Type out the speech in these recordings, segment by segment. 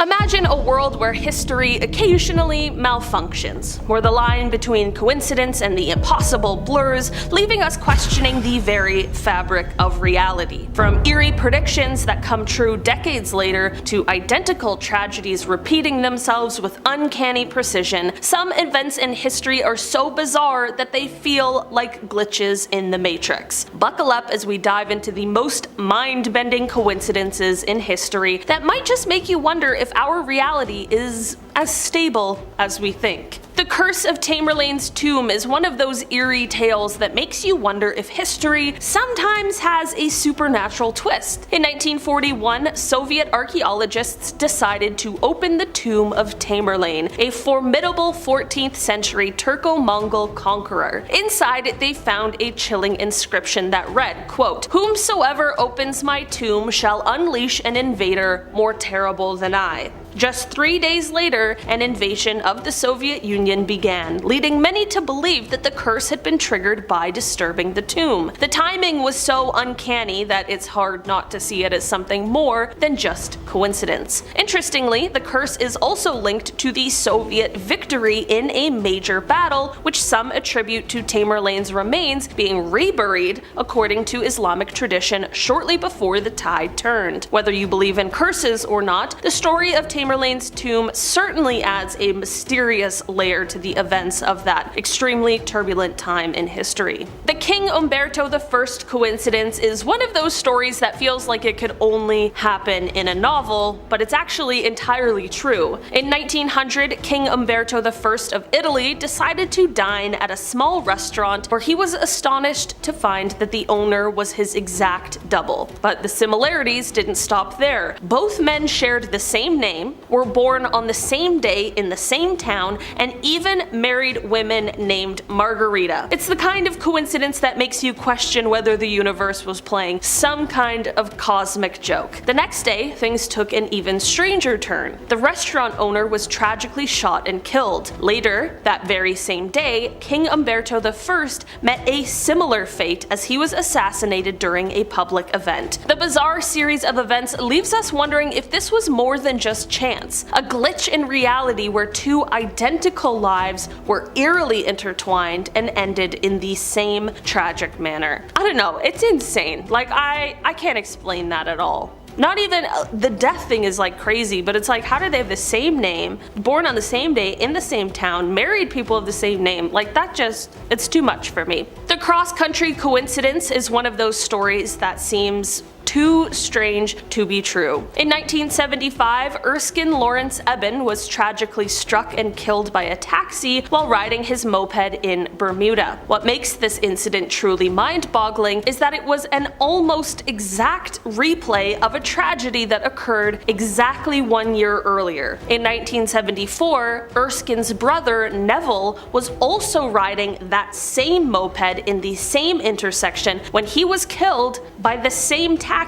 Imagine a world where history occasionally malfunctions, where the line between coincidence and the impossible blurs, leaving us questioning the very fabric of reality. From eerie predictions that come true decades later to identical tragedies repeating themselves with uncanny precision, some events in history are so bizarre that they feel like glitches in the Matrix. Buckle up as we dive into the most mind-bending coincidences in history that might just make you wonder if our reality is as stable as we think. The Curse of Tamerlane's Tomb is one of those eerie tales that makes you wonder if history sometimes has a supernatural twist. In 1941, Soviet archaeologists decided to open the tomb of Tamerlane, a formidable 14th century Turco-Mongol conqueror. Inside, they found a chilling inscription that read, quote, "Whomsoever opens my tomb shall unleash an invader more terrible than I." Just 3 days later, an invasion of the Soviet Union began, leading many to believe that the curse had been triggered by disturbing the tomb. The timing was so uncanny that it's hard not to see it as something more than just coincidence. Interestingly, the curse is also linked to the Soviet victory in a major battle, which some attribute to Tamerlane's remains being reburied according to Islamic tradition shortly before the tide turned. Whether you believe in curses or not, the story of Tamerlane's tomb certainly adds a mysterious layer to the events of that extremely turbulent time in history. The King Umberto I coincidence is one of those stories that feels like it could only happen in a novel, but it's actually entirely true. In 1900, King Umberto I of Italy decided to dine at a small restaurant where he was astonished to find that the owner was his exact double. But the similarities didn't stop there. Both men shared the same name, were born on the same day in the same town, and even married women named Margarita. It's the kind of coincidence that makes you question whether the universe was playing some kind of cosmic joke. The next day, things took an even stranger turn. The restaurant owner was tragically shot and killed. Later, that very same day, King Umberto I met a similar fate as he was assassinated during a public event. The bizarre series of events leaves us wondering if this was more than just chance, a glitch in reality where two identical lives were eerily intertwined and ended in the same tragic manner. I don't know, it's insane. Like, I can't explain that at all. Not even the death thing is like crazy, but it's like, how do they have the same name, born on the same day, in the same town, married people of the same name? Like, that just, it's too much for me. The cross-country coincidence is one of those stories that seems too strange to be true. In 1975, Erskine Lawrence Eben was tragically struck and killed by a taxi while riding his moped in Bermuda. What makes this incident truly mind-boggling is that it was an almost exact replay of a tragedy that occurred exactly 1 year earlier. In 1974, Erskine's brother Neville was also riding that same moped in the same intersection when he was killed by the same taxi,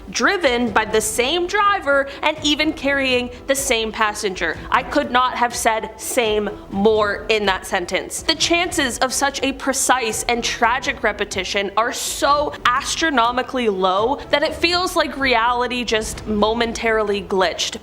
driven by the same driver and even carrying the same passenger. I could not have said same more in that sentence. The chances of such a precise and tragic repetition are so astronomically low that it feels like reality just momentarily glitched,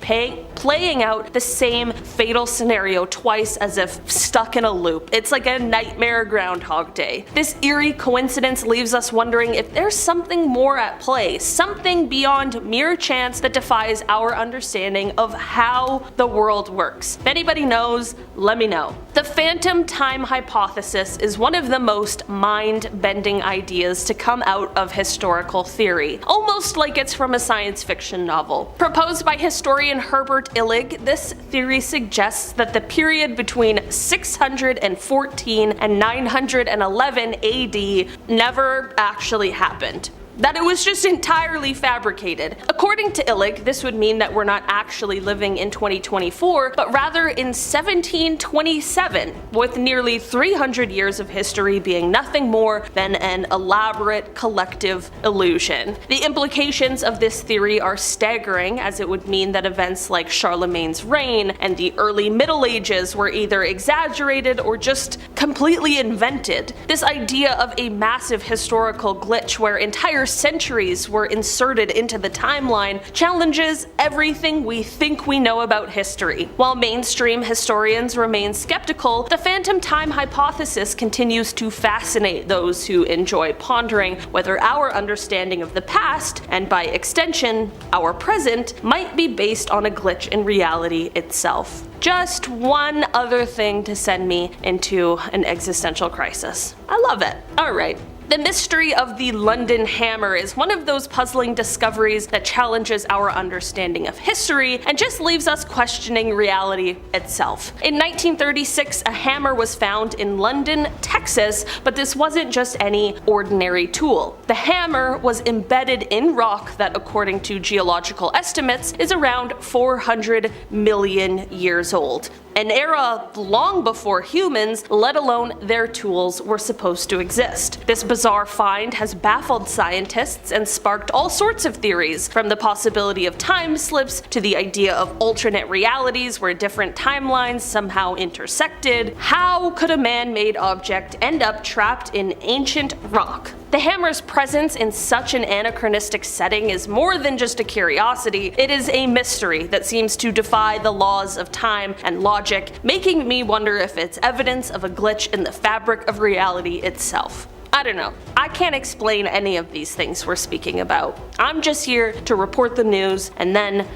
playing out the same fatal scenario twice as if stuck in a loop. It's like a nightmare Groundhog Day. This eerie coincidence leaves us wondering if there's something more at play, something beyond mere chance that defies our understanding of how the world works. If anybody knows, let me know. The phantom time hypothesis is one of the most mind-bending ideas to come out of historical theory, almost like it's from a science fiction novel. Proposed by historian Herbert Illig, this theory suggests that the period between 614 and 911 AD never actually happened. That it was just entirely fabricated. According to Illig, this would mean that we're not actually living in 2024, but rather in 1727, with nearly 300 years of history being nothing more than an elaborate collective illusion. The implications of this theory are staggering, as it would mean that events like Charlemagne's reign and the early Middle Ages were either exaggerated or just completely invented. This idea of a massive historical glitch where entire entire centuries were inserted into the timeline challenges everything we think we know about history. While mainstream historians remain skeptical, the phantom time hypothesis continues to fascinate those who enjoy pondering whether our understanding of the past, and by extension, our present, might be based on a glitch in reality itself. Just one other thing to send me into an existential crisis. I love it. Alright. The mystery of the London hammer is one of those puzzling discoveries that challenges our understanding of history and just leaves us questioning reality itself. In 1936, a hammer was found in London, Texas, but this wasn't just any ordinary tool. The hammer was embedded in rock that, according to geological estimates, is around 400 million years old. An era long before humans, let alone their tools, were supposed to exist. This bizarre find has baffled scientists and sparked all sorts of theories, from the possibility of time slips to the idea of alternate realities where different timelines somehow intersected. How could a man-made object end up trapped in ancient rock? The hammer's presence in such an anachronistic setting is more than just a curiosity, it is a mystery that seems to defy the laws of time and logic, making me wonder if it's evidence of a glitch in the fabric of reality itself. I don't know. I can't explain any of these things we're speaking about. I'm just here to report the news and then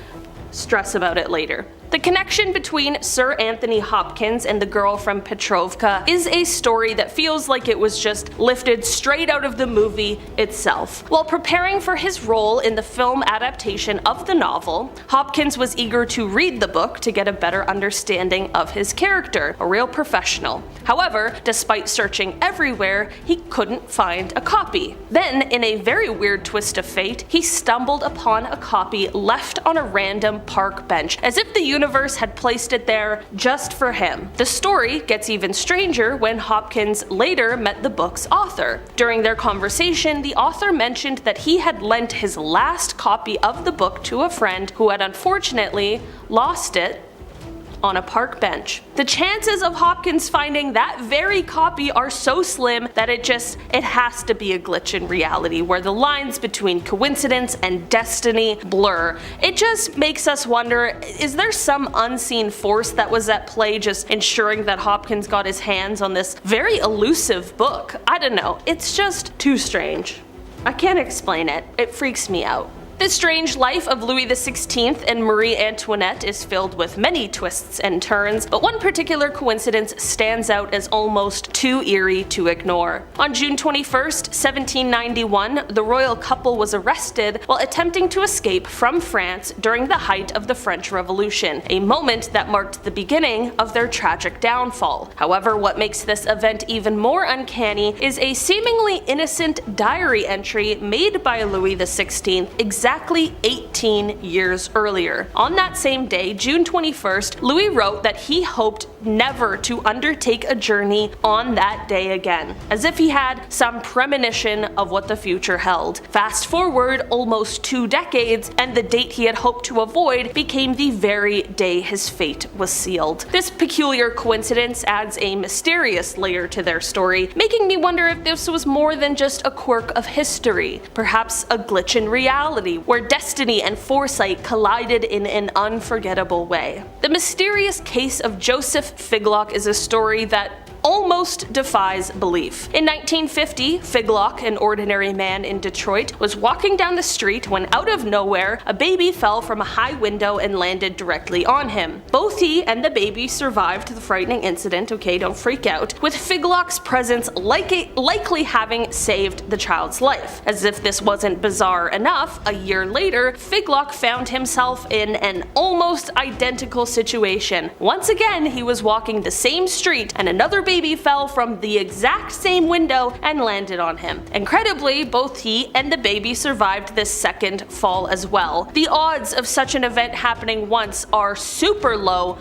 stress about it later. The connection between Sir Anthony Hopkins and the girl from Petrovka is a story that feels like it was just lifted straight out of the movie itself. While preparing for his role in the film adaptation of the novel, Hopkins was eager to read the book to get a better understanding of his character, a real professional. However, despite searching everywhere, he couldn't find a copy. Then, in a very weird twist of fate, he stumbled upon a copy left on a random park bench, as if the universe had placed it there just for him. The story gets even stranger when Hopkins later met the book's author. During their conversation, the author mentioned that he had lent his last copy of the book to a friend who had unfortunately lost it on a park bench. The chances of Hopkins finding that very copy are so slim that it has to be a glitch in reality where the lines between coincidence and destiny blur. It just makes us wonder, is there some unseen force that was at play just ensuring that Hopkins got his hands on this very elusive book? I don't know, it's just too strange. I can't explain it. It freaks me out. The strange life of Louis XVI and Marie Antoinette is filled with many twists and turns, but one particular coincidence stands out as almost too eerie to ignore. On June 21st, 1791, the royal couple was arrested while attempting to escape from France during the height of the French Revolution, a moment that marked the beginning of their tragic downfall. However, what makes this event even more uncanny is a seemingly innocent diary entry made by Louis XVI exactly 18 years earlier. On that same day, June 21st, Louis wrote that he hoped never to undertake a journey on that day again, as if he had some premonition of what the future held. Fast forward almost 2 decades, and the date he had hoped to avoid became the very day his fate was sealed. This peculiar coincidence adds a mysterious layer to their story, making me wonder if this was more than just a quirk of history, perhaps a glitch in reality, where destiny and foresight collided in an unforgettable way. The mysterious case of Joseph Figlock is a story that almost defies belief. In 1950, Figlock, an ordinary man in Detroit, was walking down the street when out of nowhere, a baby fell from a high window and landed directly on him. Both he and the baby survived the frightening incident, okay, don't freak out, with Figlock's presence likely having saved the child's life. As if this wasn't bizarre enough, a year later, Figlock found himself in an almost identical situation. Once again, he was walking the same street and another baby fell from the exact same window and landed on him. Incredibly, both he and the baby survived this second fall as well. The odds of such an event happening once are super low,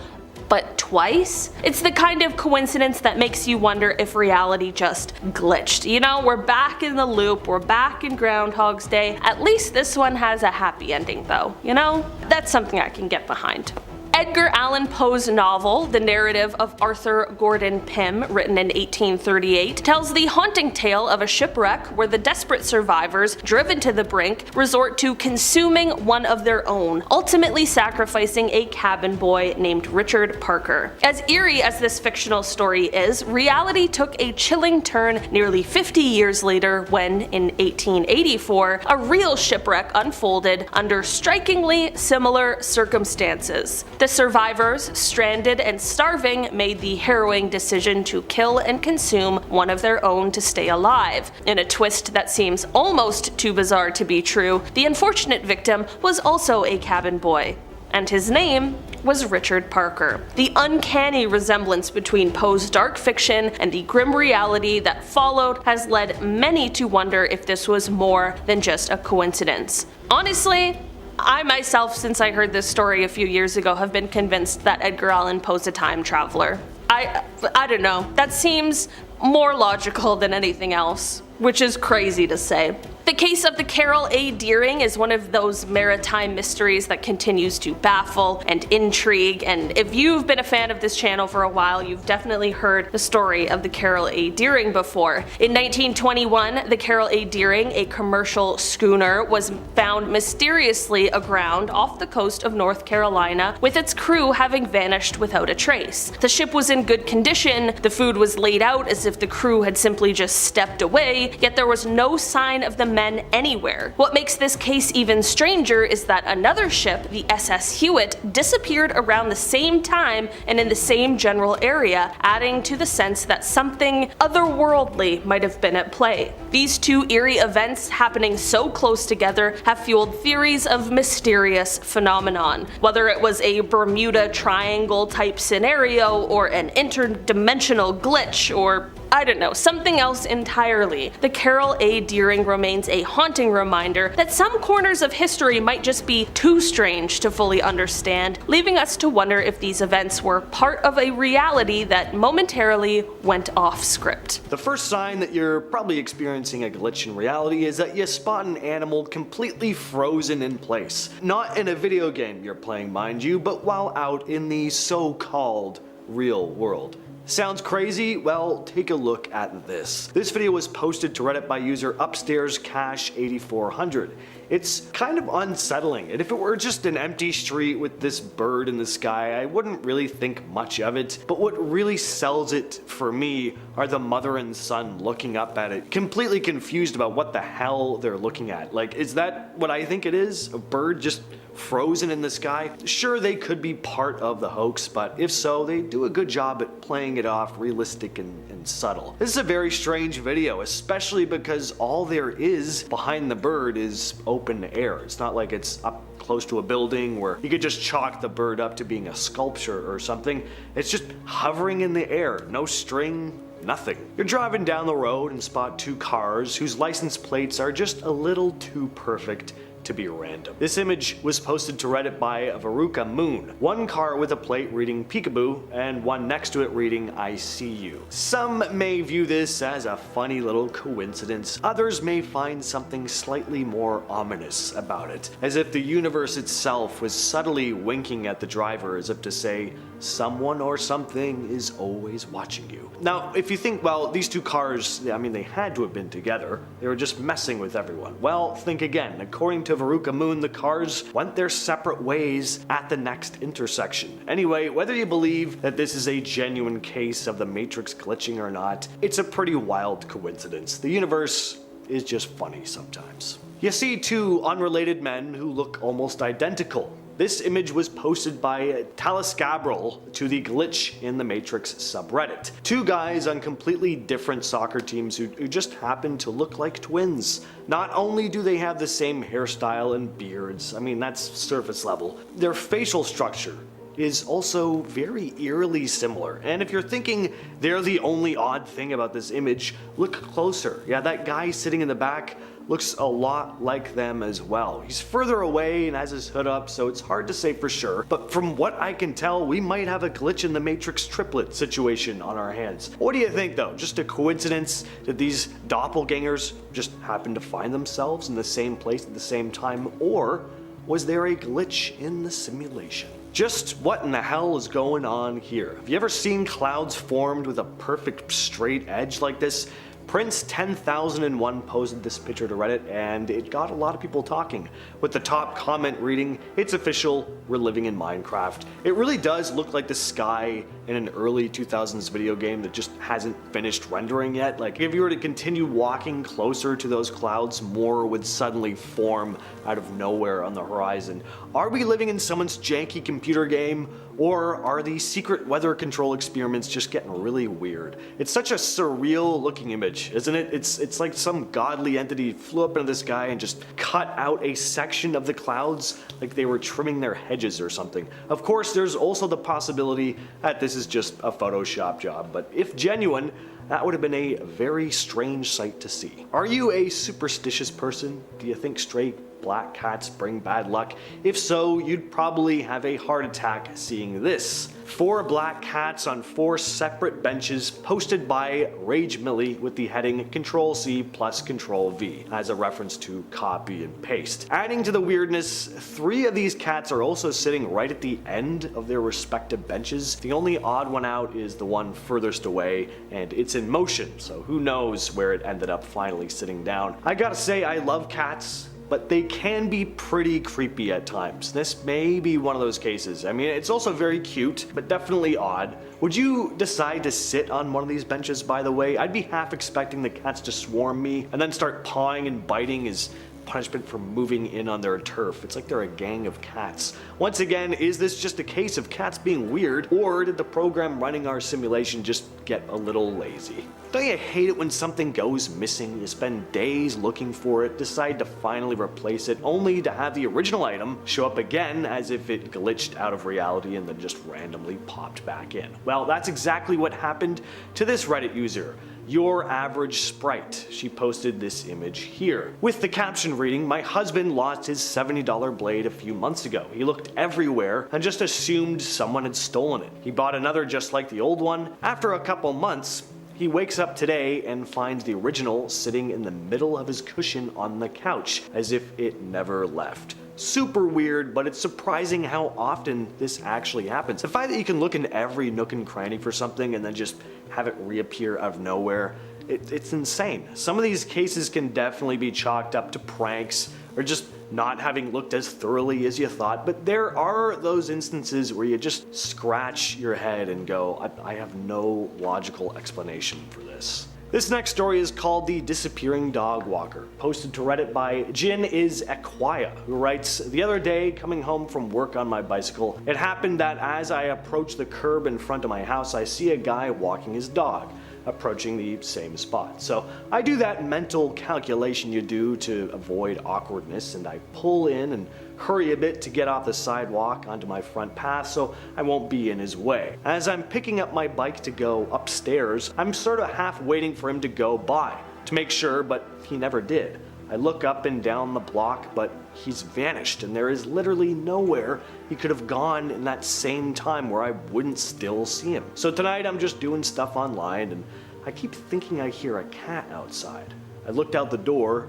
but twice? It's the kind of coincidence that makes you wonder if reality just glitched. You know, we're back in the loop, we're back in Groundhog's Day. At least this one has a happy ending though, you know? That's something I can get behind. Edgar Allan Poe's novel, The Narrative of Arthur Gordon Pym, written in 1838, tells the haunting tale of a shipwreck where the desperate survivors, driven to the brink, resort to consuming one of their own, ultimately sacrificing a cabin boy named Richard Parker. As eerie as this fictional story is, reality took a chilling turn nearly 50 years later when, in 1884, a real shipwreck unfolded under strikingly similar circumstances. The survivors, stranded and starving, made the harrowing decision to kill and consume one of their own to stay alive. In a twist that seems almost too bizarre to be true, the unfortunate victim was also a cabin boy, and his name was Richard Parker. The uncanny resemblance between Poe's dark fiction and the grim reality that followed has led many to wonder if this was more than just a coincidence. Honestly, I myself, since I heard this story a few years ago, have been convinced that Edgar Allan Poe's a time traveler. I don't know, that seems more logical than anything else, which is crazy to say. The case of the Carol A. Deering is one of those maritime mysteries that continues to baffle and intrigue, and if you've been a fan of this channel for a while, you've definitely heard the story of the Carol A. Deering before. In 1921, the Carol A. Deering, a commercial schooner, was found mysteriously aground off the coast of North Carolina, with its crew having vanished without a trace. The ship was in good condition, the food was laid out as if the crew had simply just stepped away, yet there was no sign of the men anywhere. What makes this case even stranger is that another ship, the SS Hewitt, disappeared around the same time and in the same general area, adding to the sense that something otherworldly might have been at play. These two eerie events happening so close together have fueled theories of mysterious phenomenon. Whether it was a Bermuda Triangle type scenario or an interdimensional glitch or I don't know, something else entirely, the Carol A. Deering remains a haunting reminder that some corners of history might just be too strange to fully understand, leaving us to wonder if these events were part of a reality that momentarily went off script. The first sign that you're probably experiencing a glitch in reality is that you spot an animal completely frozen in place. Not in a video game you're playing, mind you, but while out in the so-called real world. Sounds crazy? Well, take a look at this. This video was posted to Reddit by user Upstairs Cash 8400. It's kind of unsettling, and if it were just an empty street with this bird in the sky, I wouldn't really think much of it. But what really sells it for me are the mother and son looking up at it, completely confused about what the hell they're looking at. Like, is that what I think it is? A bird just frozen in the sky? Sure, they could be part of the hoax, but if so, they do a good job at playing it off realistic and subtle. This is a very strange video, especially because all there is behind the bird is open air. It's not like it's up close to a building where you could just chalk the bird up to being a sculpture or something. It's just hovering in the air, no string, nothing. You're driving down the road and spot two cars whose license plates are just a little too perfect to be random. This image was posted to Reddit by Veruca Moon. One car with a plate reading Peekaboo and one next to it reading I see you. Some may view this as a funny little coincidence. Others may find something slightly more ominous about it, as if the universe itself was subtly winking at the driver as if to say, someone or something is always watching you. Now, if you think, well, these two cars, I mean, they had to have been together. They were just messing with everyone. Well, think again. According to Veruca Moon, the cars went their separate ways at the next intersection. Anyway, whether you believe that this is a genuine case of the Matrix glitching or not, it's a pretty wild coincidence. The universe is just funny sometimes. You see two unrelated men who look almost identical. This image was posted by Talascabril to the Glitch in the Matrix subreddit. Two guys on completely different soccer teams who just happen to look like twins. Not only do they have the same hairstyle and beards, I mean that's surface level, their facial structure is also very eerily similar. And if you're thinking they're the only odd thing about this image, look closer. Yeah, that guy sitting in the back looks a lot like them as well. He's further away and has his hood up, so it's hard to say for sure, but from what I can tell, we might have a glitch in the Matrix triplet situation on our hands. What do you think though? Just a coincidence that these doppelgangers just happen to find themselves in the same place at the same time, or was there a glitch in the simulation? Just what in the hell is going on here? Have you ever seen clouds formed with a perfect straight edge like this? Prince 10,001 posted this picture to Reddit and it got a lot of people talking, with the top comment reading, "It's official, we're living in Minecraft." It really does look like the sky in an early 2000s video game that just hasn't finished rendering yet. Like if you were to continue walking closer to those clouds, more would suddenly form out of nowhere on the horizon. Are we living in someone's janky computer game? Or are these secret weather control experiments just getting really weird? It's such a surreal looking image, isn't it? It's like some godly entity flew up into the sky and just cut out a section of the clouds like they were trimming their hedges or something. Of course, there's also the possibility that this is just a Photoshop job, but if genuine, that would have been a very strange sight to see. Are you a superstitious person? Do you think stray black cats bring bad luck? If so, you'd probably have a heart attack seeing this. 4 black cats on 4 separate benches posted by Rage Millie with the heading Control-C plus Control-V as a reference to copy and paste. Adding to the weirdness, 3 of these cats are also sitting right at the end of their respective benches. The only odd one out is the one furthest away, and it's in motion, so who knows where it ended up finally sitting down. I gotta say, I love cats, but they can be pretty creepy at times. This may be one of those cases. I mean, it's also very cute, but definitely odd. Would you decide to sit on one of these benches, by the way? I'd be half expecting the cats to swarm me and then start pawing and biting as punishment for moving in on their turf. It's like they're a gang of cats. Once again, is this just a case of cats being weird, or did the program running our simulation just get a little lazy? Don't you hate it when something goes missing? You spend days looking for it, decide to finally replace it, only to have the original item show up again as if it glitched out of reality and then just randomly popped back in. Well, that's exactly what happened to this Reddit user, Your Average Sprite. She posted this image here, with the caption reading, "My husband lost his $70 blade a few months ago. He looked everywhere and just assumed someone had stolen it. He bought another just like the old one. After a couple months, he wakes up today and finds the original sitting in the middle of his cushion on the couch, as if it never left." Super weird, but it's surprising how often this actually happens. The fact that you can look in every nook and cranny for something and then just have it reappear out of nowhere, it's insane. Some of these cases can definitely be chalked up to pranks or just not having looked as thoroughly as you thought, but there are those instances where you just scratch your head and go, I have no logical explanation for this. This next story is called The Disappearing Dog Walker, posted to Reddit by Jin is Equia, who writes, "The other day, coming home from work on my bicycle, it happened that as I approach the curb in front of my house, I see a guy walking his dog, approaching the same spot. So I do that mental calculation you do to avoid awkwardness, and I pull in and hurry a bit to get off the sidewalk onto my front path so I won't be in his way. As I'm picking up my bike to go upstairs, I'm sort of half waiting for him to go by to make sure, but he never did. I look up and down the block, but he's vanished, and there is literally nowhere he could have gone in that same time where I wouldn't still see him. So tonight I'm just doing stuff online, and I keep thinking I hear a cat outside. I looked out the door,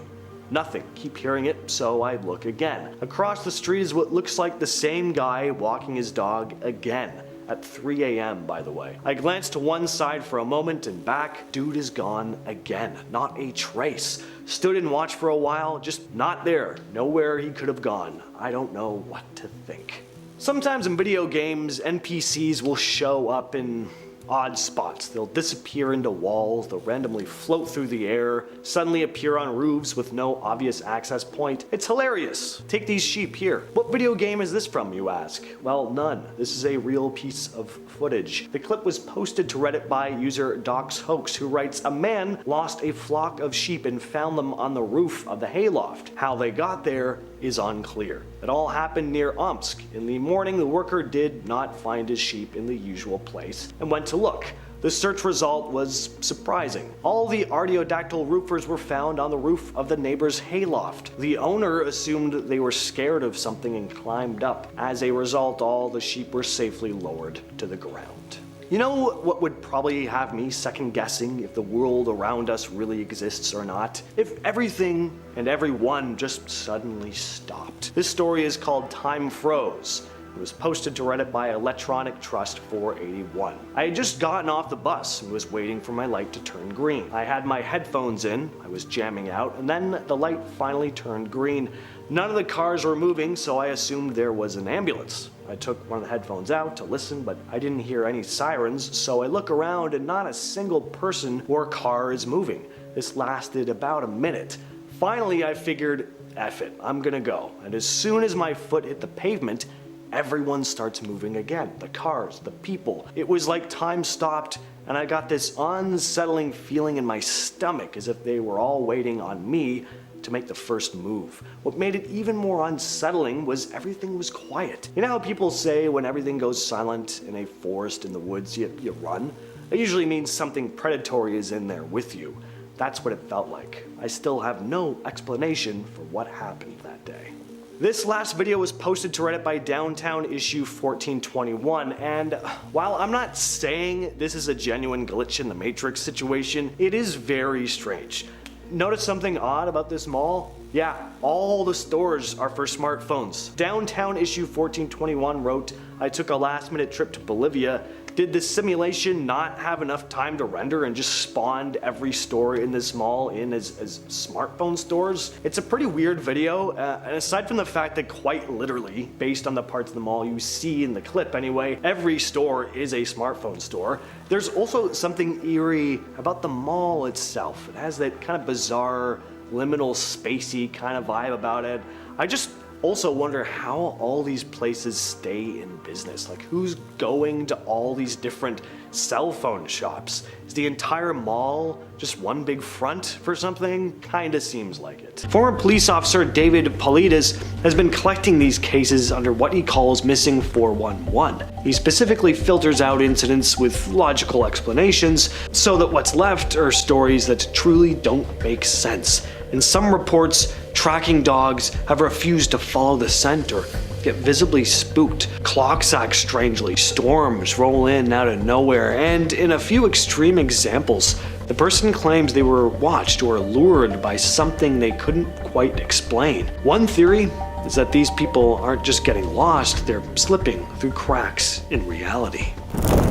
nothing. Keep hearing it, so I look again. Across the street is what looks like the same guy walking his dog again. At 3 a.m., by the way. I glanced to one side for a moment and back. Dude is gone again. Not a trace. Stood and watched for a while, just not there. Nowhere he could have gone. I don't know what to think. Sometimes in video games, NPCs will show up in odd spots. They'll disappear into walls, they'll randomly float through the air, suddenly appear on roofs with no obvious access point. It's hilarious. Take these sheep here. What video game is this from, you ask? Well, none. This is a real piece of footage. The clip was posted to Reddit by user DocsHoax, who writes, "A man lost a flock of sheep and found them on the roof of the hayloft. How they got there is unclear. It all happened near Omsk. In the morning, the worker did not find his sheep in the usual place and went to look. The search result was surprising. All the artiodactyl roofers were found on the roof of the neighbor's hayloft. The owner assumed they were scared of something and climbed up. As a result, all the sheep were safely lowered to the ground." You know what would probably have me second guessing if the world around us really exists or not? If everything and everyone just suddenly stopped. This story is called Time Froze, It was posted to Reddit by Electronic Trust 481. I had just gotten off the bus and was waiting for my light to turn green. I had my headphones in, I was jamming out, and then the light finally turned green. None of the cars were moving, so I assumed there was an ambulance. I took one of the headphones out to listen, but I didn't hear any sirens, so I look around and not a single person or car is moving. This lasted about a minute. Finally, I figured, F it, I'm gonna go. And as soon as my foot hit the pavement, everyone starts moving again. The cars, the people. It was like time stopped, and I got this unsettling feeling in my stomach as if they were all waiting on me to make the first move. What made it even more unsettling was everything was quiet. You know how people say when everything goes silent in a forest in the woods, you run? That usually means something predatory is in there with you. That's what it felt like. I still have no explanation for what happened that day. This last video was posted to Reddit by Downtown Issue 1421, and while I'm not saying this is a genuine glitch in the Matrix situation, it is very strange. Notice something odd about this mall? Yeah, all the stores are for smartphones. Downtown Issue 1421 wrote, I took a last-minute trip to Bolivia. Did the simulation not have enough time to render and just spawned every store in this mall in as smartphone stores? It's a pretty weird video, and aside from the fact that quite literally, based on the parts of the mall you see in the clip anyway, every store is a smartphone store, there's also something eerie about the mall itself. It has that kind of bizarre, liminal, spacey kind of vibe about it. I just also wonder how all these places stay in business. Like, who's going to all these different cell phone shops? Is the entire mall just one big front for something? Kinda seems like it. Former police officer David Paulides has been collecting these cases under what he calls Missing 411. He specifically filters out incidents with logical explanations so that what's left are stories that truly don't make sense. In some reports, tracking dogs have refused to follow the scent or get visibly spooked. Clocks act strangely, storms roll in out of nowhere, and in a few extreme examples, the person claims they were watched or lured by something they couldn't quite explain. One theory is that these people aren't just getting lost, they're slipping through cracks in reality.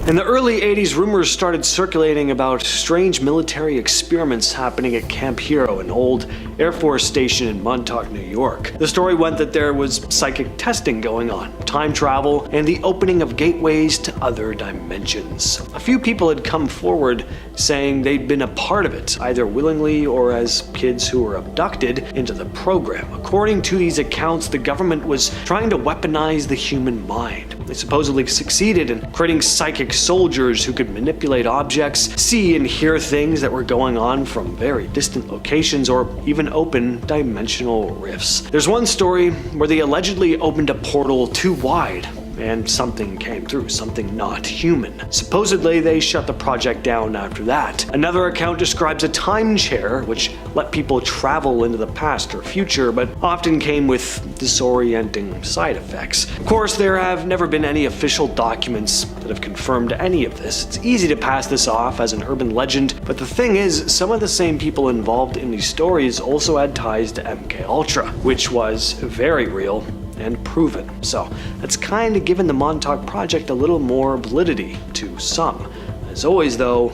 In the early 80s, rumors started circulating about strange military experiments happening at Camp Hero, an old Air Force station in Montauk, New York. The story went that there was psychic testing going on, time travel, and the opening of gateways to other dimensions. A few people had come forward saying they'd been a part of it, either willingly or as kids who were abducted into the program. According to these accounts, the government was trying to weaponize the human mind. They supposedly succeeded in creating psychic soldiers who could manipulate objects, see and hear things that were going on from very distant locations, or even open dimensional rifts. There's one story where they allegedly opened a portal too wide and something came through, something not human. Supposedly, they shut the project down after that. Another account describes a time chair, which let people travel into the past or future, but often came with disorienting side effects. Of course, there have never been any official documents that have confirmed any of this. It's easy to pass this off as an urban legend, but the thing is, some of the same people involved in these stories also had ties to MKUltra, which was very real and proven. So that's kind of given the Montauk Project a little more validity to some. As always though,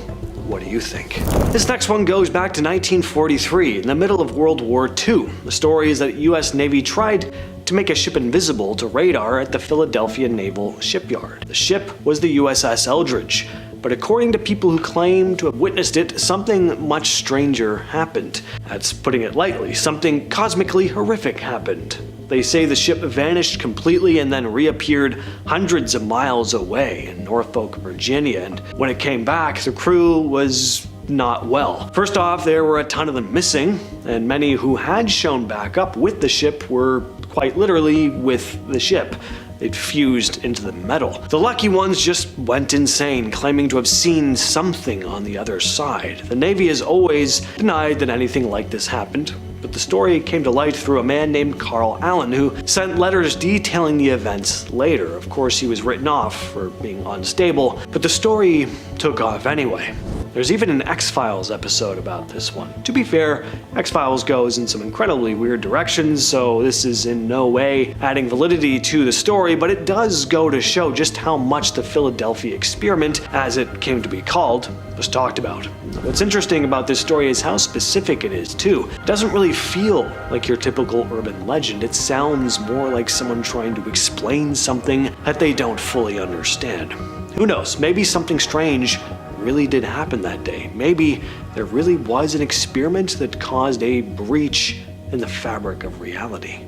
what do you think? This next one goes back to 1943, in the middle of World War II. The story is that US Navy tried to make a ship invisible to radar at the Philadelphia Naval Shipyard. The ship was the USS Eldridge, but according to people who claim to have witnessed it, something much stranger happened. That's putting it lightly. Something cosmically horrific happened. They say the ship vanished completely and then reappeared hundreds of miles away in Norfolk, Virginia, and when it came back, the crew was not well. First off, there were a ton of them missing, and many who had shown back up with the ship were quite literally with the ship. They'd fused into the metal. The lucky ones just went insane, claiming to have seen something on the other side. The Navy has always denied that anything like this happened, but the story came to light through a man named Carl Allen, who sent letters detailing the events later. Of course, he was written off for being unstable, but the story took off anyway. There's even an X-Files episode about this one. To be fair, X-Files goes in some incredibly weird directions, so this is in no way adding validity to the story, but it does go to show just how much the Philadelphia experiment, as it came to be called, was talked about. What's interesting about this story is how specific it is, too. It doesn't really feel like your typical urban legend. It sounds more like someone trying to explain something that they don't fully understand. Who knows, maybe something strange really did happen that day. Maybe there really was an experiment that caused a breach in the fabric of reality.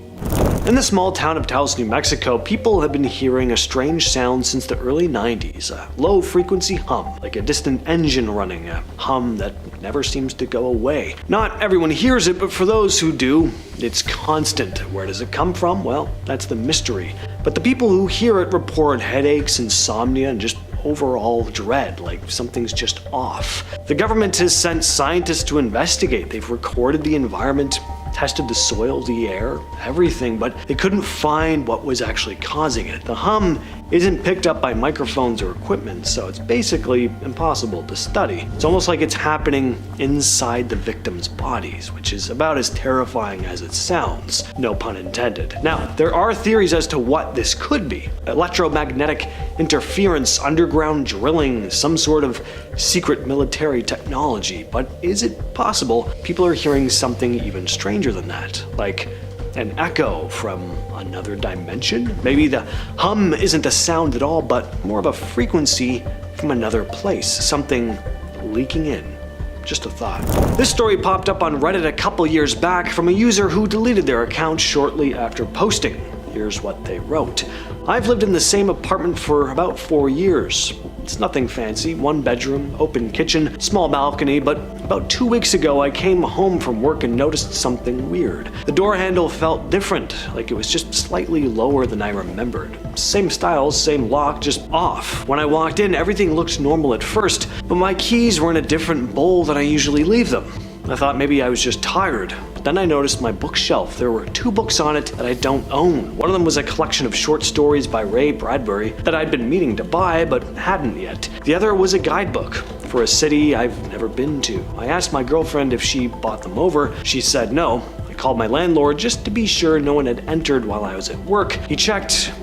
In the small town of Taos, New Mexico, people have been hearing a strange sound since the early 90s, a low-frequency hum, like a distant engine running, a hum that never seems to go away. Not everyone hears it, but for those who do, it's constant. Where does it come from? Well, that's the mystery. But the people who hear it report headaches, insomnia, and just overall dread, like something's just off. The government has sent scientists to investigate. They've recorded the environment, tested the soil, the air, everything, but they couldn't find what was actually causing it. The hum isn't picked up by microphones or equipment, so it's basically impossible to study. It's almost like it's happening inside the victims' bodies, which is about as terrifying as it sounds, no pun intended. Now, there are theories as to what this could be. Electromagnetic interference, underground drilling, some sort of secret military technology, but is it possible people are hearing something even stranger than that? Like an echo from another dimension? Maybe the hum isn't a sound at all, but more of a frequency from another place, something leaking in. Just a thought. This story popped up on Reddit a couple years back from a user who deleted their account shortly after posting. Here's what they wrote. I've lived in the same apartment for about 4 years. It's nothing fancy, 1 bedroom, open kitchen, small balcony, but about 2 weeks ago I came home from work and noticed something weird. The door handle felt different, like it was just slightly lower than I remembered. Same style, same lock, just off. When I walked in, everything looked normal at first, but my keys were in a different bowl than I usually leave them. I thought maybe I was just tired, but then I noticed my bookshelf. There were 2 books on it that I don't own. One of them was a collection of short stories by Ray Bradbury that I'd been meaning to buy but hadn't yet. The other was a guidebook for a city I've never been to. I asked my girlfriend if she bought them over. She said no. I called my landlord just to be sure no one had entered while I was at work. He checked.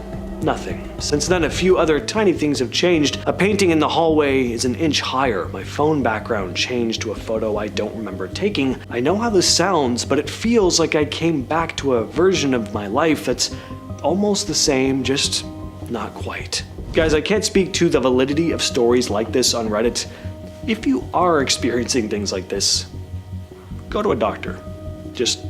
Nothing. Since then, a few other tiny things have changed. A painting in the hallway is an inch higher. My phone background changed to a photo I don't remember taking. I know how this sounds, but it feels like I came back to a version of my life that's almost the same, just not quite. Guys, I can't speak to the validity of stories like this on Reddit. If you are experiencing things like this, go to a doctor. Just,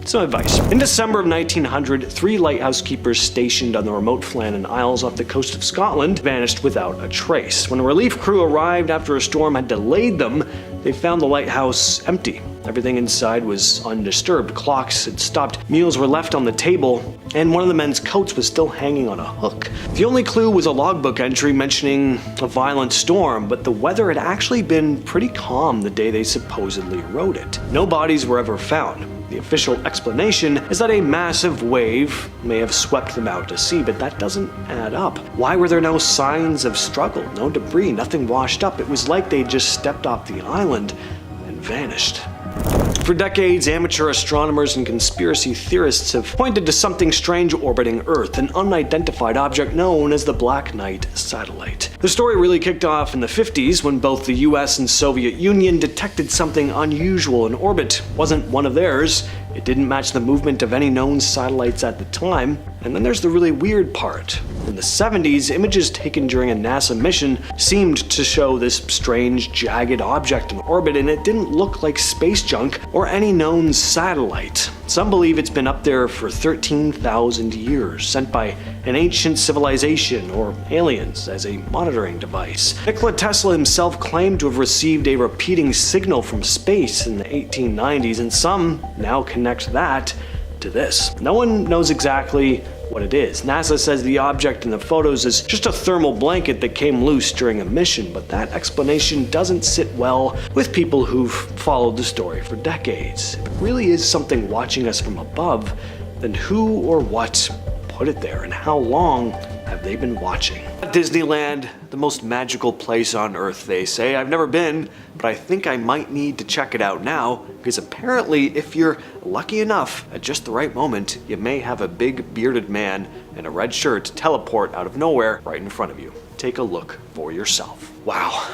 some advice. In December of 1900, 3 lighthouse keepers stationed on the remote Fallon Isles off the coast of Scotland vanished without a trace. When a relief crew arrived after a storm had delayed them, they found the lighthouse empty. Everything inside was undisturbed. Clocks had stopped, meals were left on the table, and one of the men's coats was still hanging on a hook. The only clue was a logbook entry mentioning a violent storm, but the weather had actually been pretty calm the day they supposedly wrote it. No bodies were ever found. The official explanation is that a massive wave may have swept them out to sea, but that doesn't add up. Why were there no signs of struggle, no debris, nothing washed up? It was like they just stepped off the island and vanished. For decades, amateur astronomers and conspiracy theorists have pointed to something strange orbiting Earth, an unidentified object known as the Black Knight satellite. The story really kicked off in the 50s when both the US and Soviet Union detected something unusual in orbit. It wasn't one of theirs. It didn't match the movement of any known satellites at the time. And then there's the really weird part. In the 70s, images taken during a NASA mission seemed to show this strange, jagged object in orbit, and it didn't look like space junk or any known satellite. Some believe it's been up there for 13,000 years, sent by an ancient civilization or aliens as a monitoring device. Nikola Tesla himself claimed to have received a repeating signal from space in the 1890s, and some now connect that to this. No one knows exactly what it is. NASA says the object in the photos is just a thermal blanket that came loose during a mission, but that explanation doesn't sit well with people who've followed the story for decades. If it really is something watching us from above, then who or what put it there, and how long have they been watching? Disneyland, the most magical place on earth, they say. I've never been, but I think I might need to check it out now, because apparently if you're lucky enough, at just the right moment, you may have a big bearded man in a red shirt teleport out of nowhere right in front of you. Take a look for yourself. Wow.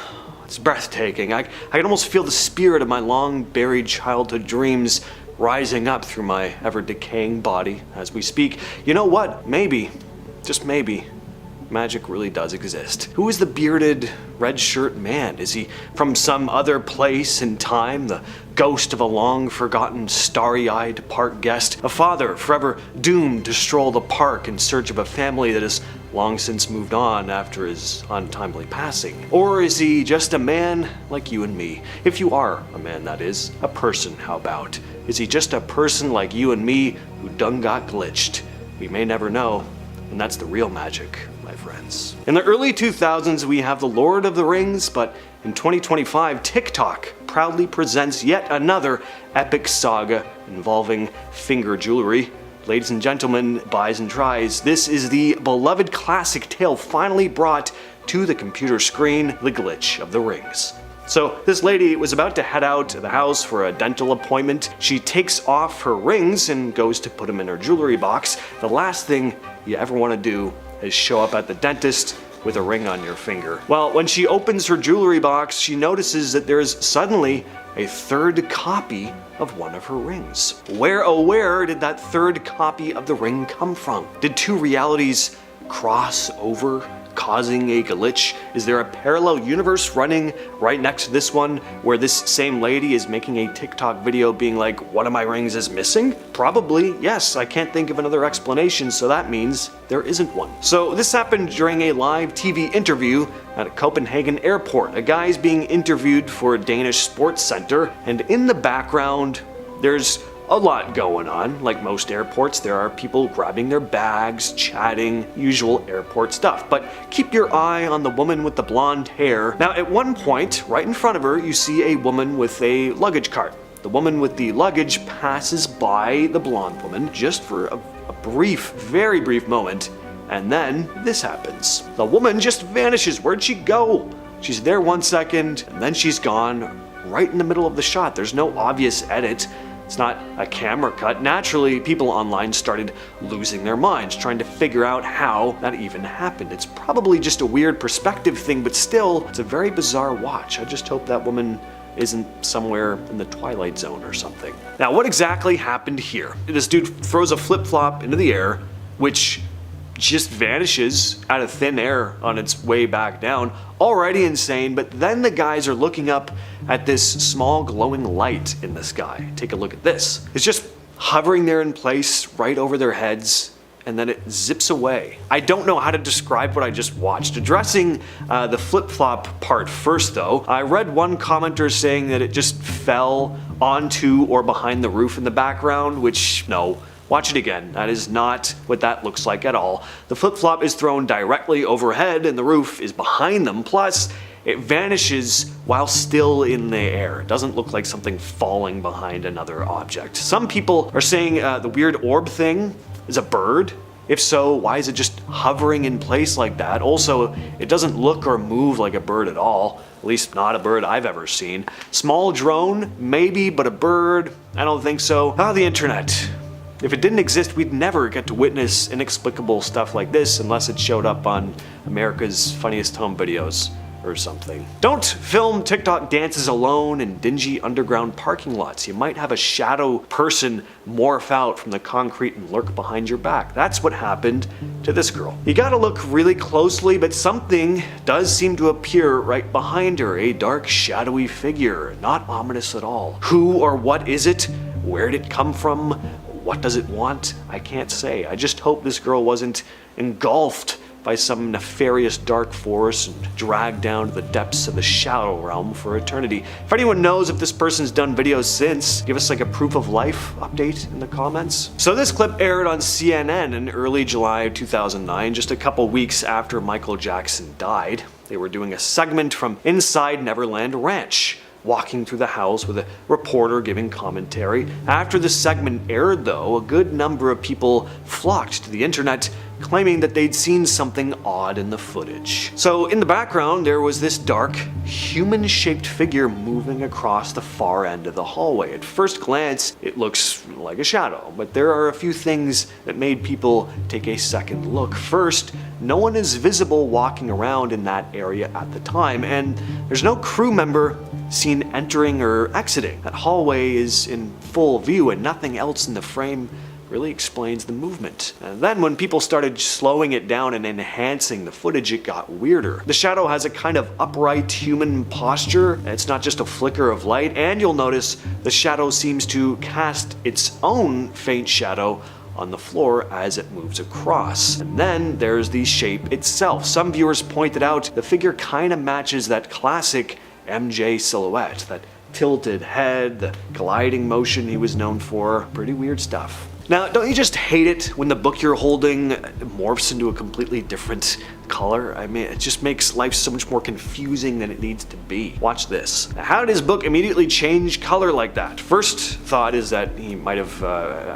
It's breathtaking. I can almost feel the spirit of my long-buried childhood dreams rising up through my ever-decaying body as we speak. You know what? Maybe, just maybe, magic really does exist. Who is the bearded, red-shirt man? Is he from some other place in time? The ghost of a long-forgotten, starry-eyed park guest? A father forever doomed to stroll the park in search of a family that has long since moved on after his untimely passing? Or is he just a man like you and me? If you are a man, that is. A person, how about? Is he just a person like you and me who done got glitched? We may never know, and that's the real magic, my friends. In the early 2000s, we have The Lord of the Rings, but in 2025, TikTok proudly presents yet another epic saga involving finger jewelry. Ladies and gentlemen, buys and tries, this is the beloved classic tale finally brought to the computer screen, The Glitch of the Rings. So this lady was about to head out to the house for a dental appointment. She takes off her rings and goes to put them in her jewelry box. The last thing you ever want to do is show up at the dentist with a ring on your finger. Well, when she opens her jewelry box, she notices that there's suddenly a third copy of one of her rings. Where, oh where, did that third copy of the ring come from? Did two realities cross over, causing a glitch? Is there a parallel universe running right next to this one where this same lady is making a TikTok video being like, one of my rings is missing? Probably, yes. I can't think of another explanation, so that means there isn't one. So this happened during a live TV interview at a Copenhagen airport. A guy is being interviewed for a Danish sports center, and in the background, there's a lot going on. Like most airports, there are people grabbing their bags, chatting, usual airport stuff. But keep your eye on the woman with the blonde hair. Now, at one point, right in front of her, you see a woman with a luggage cart. The woman with the luggage passes by the blonde woman just for a brief, very brief moment, and then this happens. The woman just vanishes. Where'd she go? She's there 1 second, and then she's gone right in the middle of the shot. There's no obvious edit. It's not a camera cut. Naturally, people online started losing their minds, trying to figure out how that even happened. It's probably just a weird perspective thing, but still, it's a very bizarre watch. I just hope that woman isn't somewhere in the Twilight Zone or something. Now, what exactly happened here? This dude throws a flip-flop into the air, which just vanishes out of thin air on its way back down. Already insane, but then the guys are looking up at this small glowing light in the sky. Take a look at this. It's just hovering there in place right over their heads, and then it zips away. I don't know how to describe what I just watched. Addressing the flip-flop part first though, I read one commenter saying that it just fell onto or behind the roof in the background, which no. Watch it again. That is not what that looks like at all. The flip-flop is thrown directly overhead and the roof is behind them. Plus, it vanishes while still in the air. It doesn't look like something falling behind another object. Some people are saying the weird orb thing is a bird. If so, why is it just hovering in place like that? Also, it doesn't look or move like a bird at all. At least not a bird I've ever seen. Small drone, maybe, but a bird, I don't think so. Ah, the internet. If it didn't exist, we'd never get to witness inexplicable stuff like this unless it showed up on America's Funniest Home Videos or something. Don't film TikTok dances alone in dingy underground parking lots. You might have a shadow person morph out from the concrete and lurk behind your back. That's what happened to this girl. You gotta look really closely, but something does seem to appear right behind her, a dark, shadowy figure. Not ominous at all. Who or what is it? Where did it come from? What does it want? I can't say. I just hope this girl wasn't engulfed by some nefarious dark force and dragged down to the depths of the shadow realm for eternity. If anyone knows if this person's done videos since, give us like a proof of life update in the comments. So this clip aired on CNN in early July 2009, just a couple weeks after Michael Jackson died. They were doing a segment from inside Neverland Ranch, walking through the house with a reporter giving commentary. After the segment aired though, a good number of people flocked to the internet claiming that they'd seen something odd in the footage. So in the background, there was this dark, human-shaped figure moving across the far end of the hallway. At first glance, it looks like a shadow, but there are a few things that made people take a second look. First, no one is visible walking around in that area at the time, and there's no crew member seen entering or exiting. That hallway is in full view and nothing else in the frame really explains the movement. And then when people started slowing it down and enhancing the footage, it got weirder. The shadow has a kind of upright human posture. It's not just a flicker of light, and you'll notice the shadow seems to cast its own faint shadow on the floor as it moves across. And then there's the shape itself. Some viewers pointed out the figure kind of matches that classic MJ silhouette, that tilted head, the gliding motion he was known for. Pretty weird stuff. Now, don't you just hate it when the book you're holding morphs into a completely different color? I mean, it just makes life so much more confusing than it needs to be. Watch this. Now, how did his book immediately change color like that? First thought is that he might have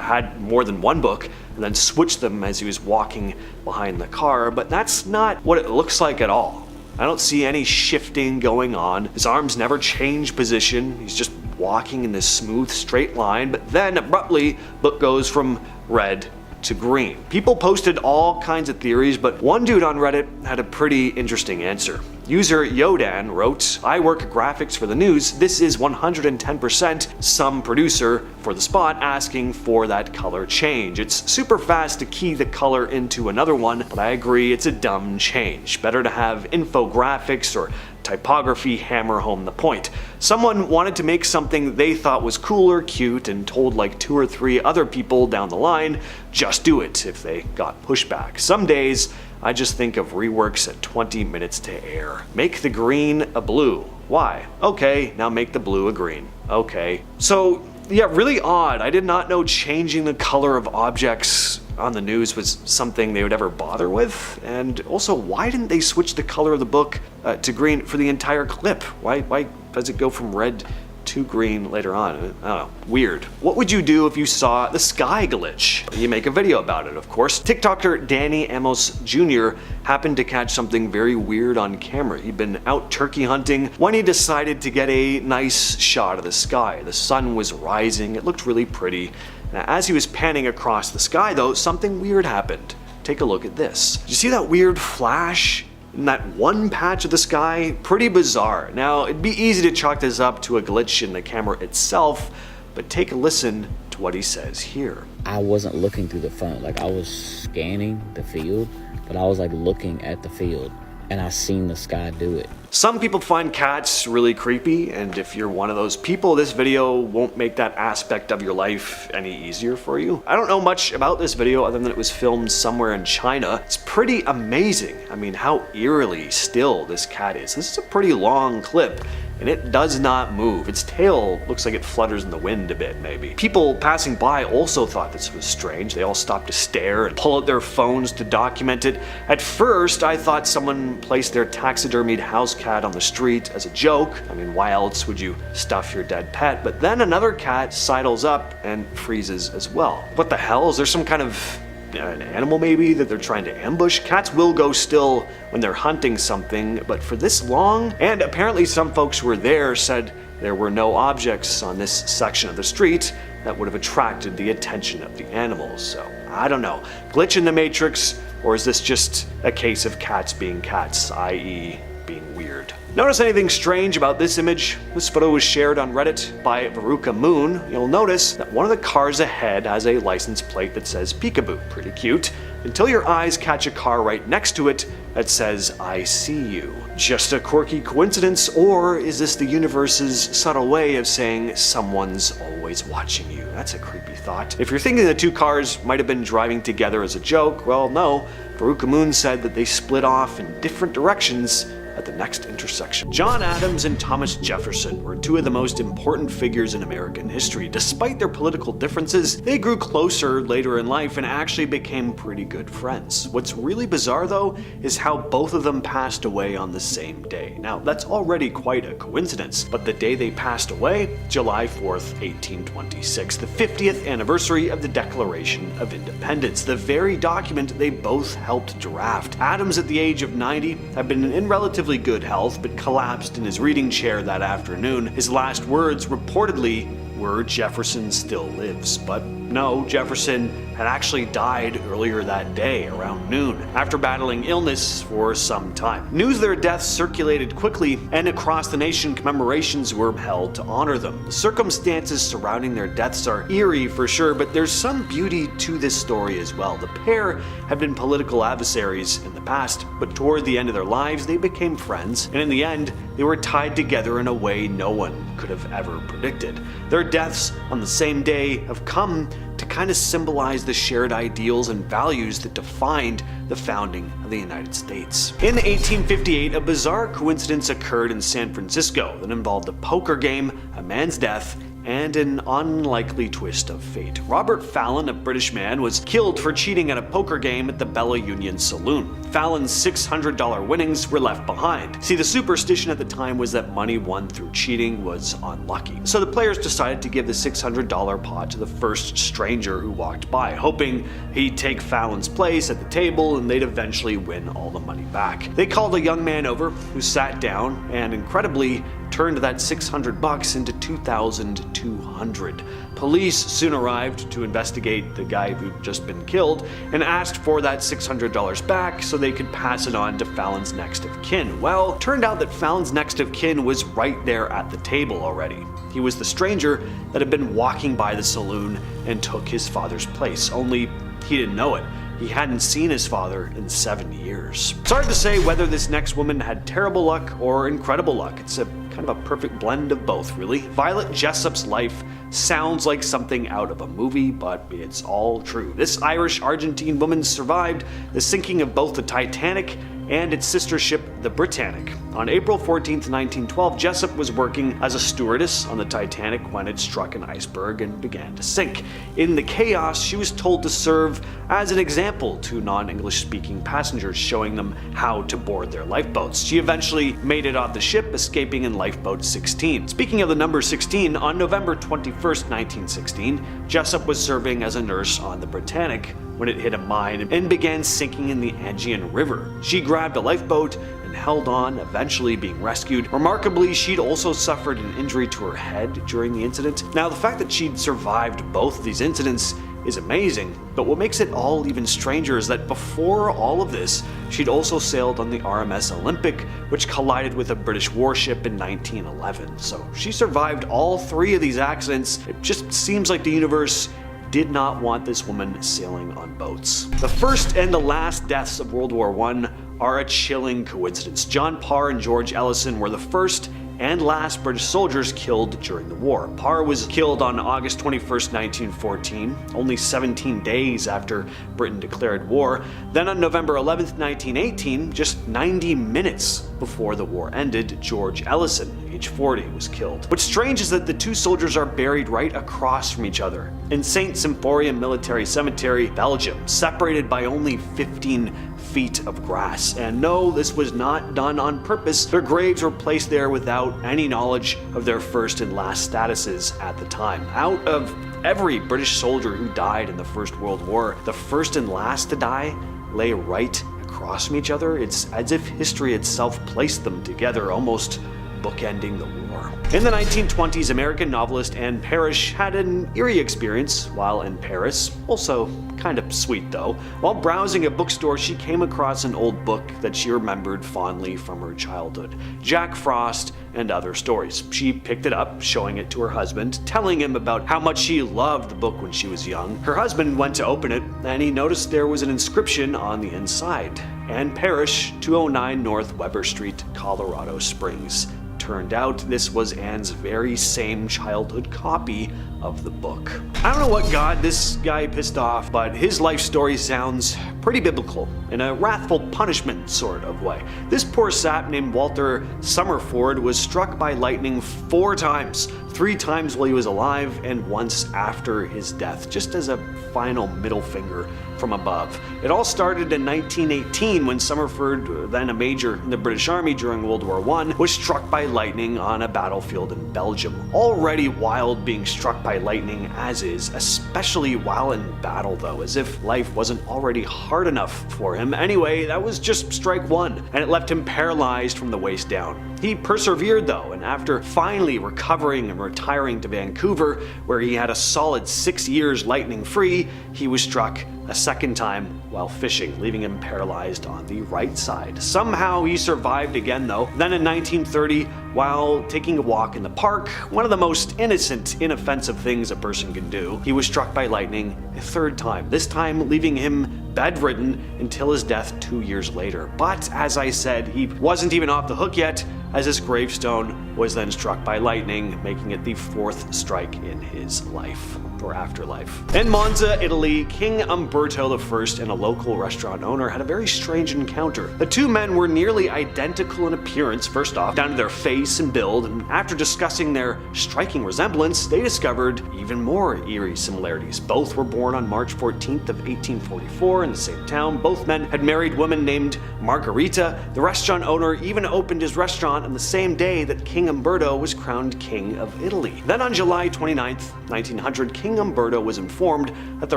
had more than one book and then switched them as he was walking behind the car, but that's not what it looks like at all. I don't see any shifting going on. His arms never change position. He's just walking in this smooth, straight line, but then abruptly, book goes from red to green. People posted all kinds of theories, but one dude on Reddit had a pretty interesting answer. User Yodan wrote, "I work graphics for the news. This is 110% some producer for the spot asking for that color change. It's super fast to key the color into another one, but I agree it's a dumb change. Better to have infographics or typography hammer home the point. Someone wanted to make something they thought was cool or cute and told like 2 or 3 other people down the line, just do it if they got pushback. Some days, I just think of reworks at 20 minutes to air. Make the green a blue. Why? Okay, now make the blue a green. Okay. So, yeah, really odd. I did not know changing the color of objects on the news was something they would ever bother with. And also, why didn't they switch the color of the book to green for the entire clip? Why does it go from red to green later on? I don't know. Weird. What would you do if you saw the sky glitch? You make a video about it, of course. TikToker Danny Amos Jr. happened to catch something very weird on camera. He'd been out turkey hunting when he decided to get a nice shot of the sky. The sun was rising. It looked really pretty. Now, as he was panning across the sky, though, something weird happened. Take a look at this. Did you see that weird flash in that one patch of the sky? Pretty bizarre. Now, it'd be easy to chalk this up to a glitch in the camera itself, but take a listen to what he says here. I wasn't looking through the phone. Like, I was scanning the field, but I was like looking at the field, and I seen the sky do it. Some people find cats really creepy, and if you're one of those people, this video won't make that aspect of your life any easier for you. I don't know much about this video other than it was filmed somewhere in China. It's pretty amazing. I mean, how eerily still this cat is. This is a pretty long clip, and it does not move. Its tail looks like it flutters in the wind a bit, maybe. People passing by also thought this was strange. They all stopped to stare and pull out their phones to document it. At first, I thought someone placed their taxidermied house cat on the street as a joke. I mean, why else would you stuff your dead pet? But then another cat sidles up and freezes as well. What the hell? Is there some kind of an animal maybe that they're trying to ambush? Cats will go still when they're hunting something, but for this long? And apparently some folks who were there said there were no objects on this section of the street that would have attracted the attention of the animals. So, I don't know. Glitch in the Matrix, or is this just a case of cats being cats, i.e. being weird? Notice anything strange about this image? This photo was shared on Reddit by Veruca Moon. You'll notice that one of the cars ahead has a license plate that says Peekaboo. Pretty cute. Until your eyes catch a car right next to it that says, I see you. Just a quirky coincidence, or is this the universe's subtle way of saying someone's always watching you? That's a creepy thought. If you're thinking the two cars might have been driving together as a joke, well, no. Veruca Moon said that they split off in different directions at the next intersection. John Adams and Thomas Jefferson were two of the most important figures in American history. Despite their political differences, they grew closer later in life and actually became pretty good friends. What's really bizarre though is how both of them passed away on the same day. Now that's already quite a coincidence, but the day they passed away, July 4th, 1826, the 50th anniversary of the Declaration of Independence, the very document they both helped draft. Adams, at the age of 90, had been in relatively good health but collapsed in his reading chair that afternoon. His last words reportedly were, "Jefferson still lives." But no, Jefferson had actually died earlier that day around noon, after battling illness for some time. News of their deaths circulated quickly, and across the nation commemorations were held to honor them. The circumstances surrounding their deaths are eerie for sure, but there's some beauty to this story as well. The pair had been political adversaries in the past, but toward the end of their lives they became friends, and in the end they were tied together in a way no one could have ever predicted. Their deaths on the same day have come to kind of symbolize the shared ideals and values that defined the founding of the United States. In 1858, a bizarre coincidence occurred in San Francisco that involved a poker game, a man's death, and an unlikely twist of fate. Robert Fallon, a British man, was killed for cheating at a poker game at the Bella Union Saloon. Fallon's $600 winnings were left behind. See, the superstition at the time was that money won through cheating was unlucky. So the players decided to give the $600 pot to the first stranger who walked by, hoping he'd take Fallon's place at the table and they'd eventually win all the money back. They called a young man over who sat down and incredibly turned that $600 into $2,200. Police soon arrived to investigate the guy who'd just been killed and asked for that $600 back so they could pass it on to Fallon's next of kin. Well, it turned out that Fallon's next of kin was right there at the table already. He was the stranger that had been walking by the saloon and took his father's place, only he didn't know it. He hadn't seen his father in 7 years. It's hard to say whether this next woman had terrible luck or incredible luck. It's a kind of a perfect blend of both, really. Violet Jessup's life sounds like something out of a movie, but it's all true. This Irish-Argentine woman survived the sinking of both the Titanic and its sister ship, the Britannic. On April 14, 1912, Jessup was working as a stewardess on the Titanic when it struck an iceberg and began to sink. In the chaos, she was told to serve as an example to non-English speaking passengers, showing them how to board their lifeboats. She eventually made it off the ship, escaping in lifeboat 16. Speaking of the number 16, on November 21st, 1916, Jessup was serving as a nurse on the Britannic when it hit a mine and began sinking in the Aegean River. She grabbed a lifeboat and held on, eventually being rescued. Remarkably, she'd also suffered an injury to her head during the incident. Now, the fact that she'd survived both of these incidents is amazing, but what makes it all even stranger is that before all of this, she'd also sailed on the RMS Olympic, which collided with a British warship in 1911. So she survived all three of these accidents. It just seems like the universe did not want this woman sailing on boats. The first and the last deaths of World War I are a chilling coincidence. John Parr and George Ellison were the first and last British soldiers killed during the war. Parr was killed on August 21st, 1914, only 17 days after Britain declared war. Then on November 11th, 1918, just 90 minutes before the war ended, George Ellison, age 40, was killed. What's strange is that the two soldiers are buried right across from each other in St. Symphorian Military Cemetery, Belgium, separated by only 15 feet of grass. And no, this was not done on purpose. Their graves were placed there without any knowledge of their first and last statuses at the time. Out of every British soldier who died in the First World War, the first and last to die lay right across from each other. It's as if history itself placed them together, almost bookending the war. In the 1920s, American novelist Anne Parish had an eerie experience while in Paris. Also kind of sweet though. While browsing a bookstore, she came across an old book that she remembered fondly from her childhood, Jack Frost and Other Stories. She picked it up, showing it to her husband, telling him about how much she loved the book when she was young. Her husband went to open it, and he noticed there was an inscription on the inside: Anne Parish, 209 North Weber Street, Colorado Springs. Turned out this was Anne's very same childhood copy of the book. I don't know what god this guy pissed off, but his life story sounds pretty biblical. in a wrathful punishment sort of way. This poor sap named Walter Summerford was struck by lightning 4 times, 3 times while he was alive and once after his death, just as a final middle finger from above. It all started in 1918 when Summerford, then a major in the British Army during World War I, was struck by lightning on a battlefield in Belgium. Already wild being struck by lightning as is, especially while in battle though, as if life wasn't already hard enough for him. Anyway, that was just strike 1, and it left him paralyzed from the waist down. He persevered though, and after finally recovering and retiring to Vancouver, where he had a solid 6 years lightning free, he was struck a second time while fishing, leaving him paralyzed on the right side. Somehow he survived again though. Then in 1930, while taking a walk in the park, one of the most innocent, inoffensive things a person can do, he was struck by lightning a 3rd time, this time leaving him bedridden until his death 2 years later. But as I said, he wasn't even off the hook yet, as his gravestone was then struck by lightning, making it the 4th strike in his life, or afterlife. In Monza, Italy, King Umberto I and a local restaurant owner had a very strange encounter. The 2 men were nearly identical in appearance, first off, down to their face and build, and after discussing their striking resemblance, they discovered even more eerie similarities. Both were born on March 14th of 1844 in the same town. Both men had married women named Margherita. The restaurant owner even opened his restaurant on the same day that King Umberto was crowned King of Italy. Then on July 29th, 1900, King Umberto was informed that the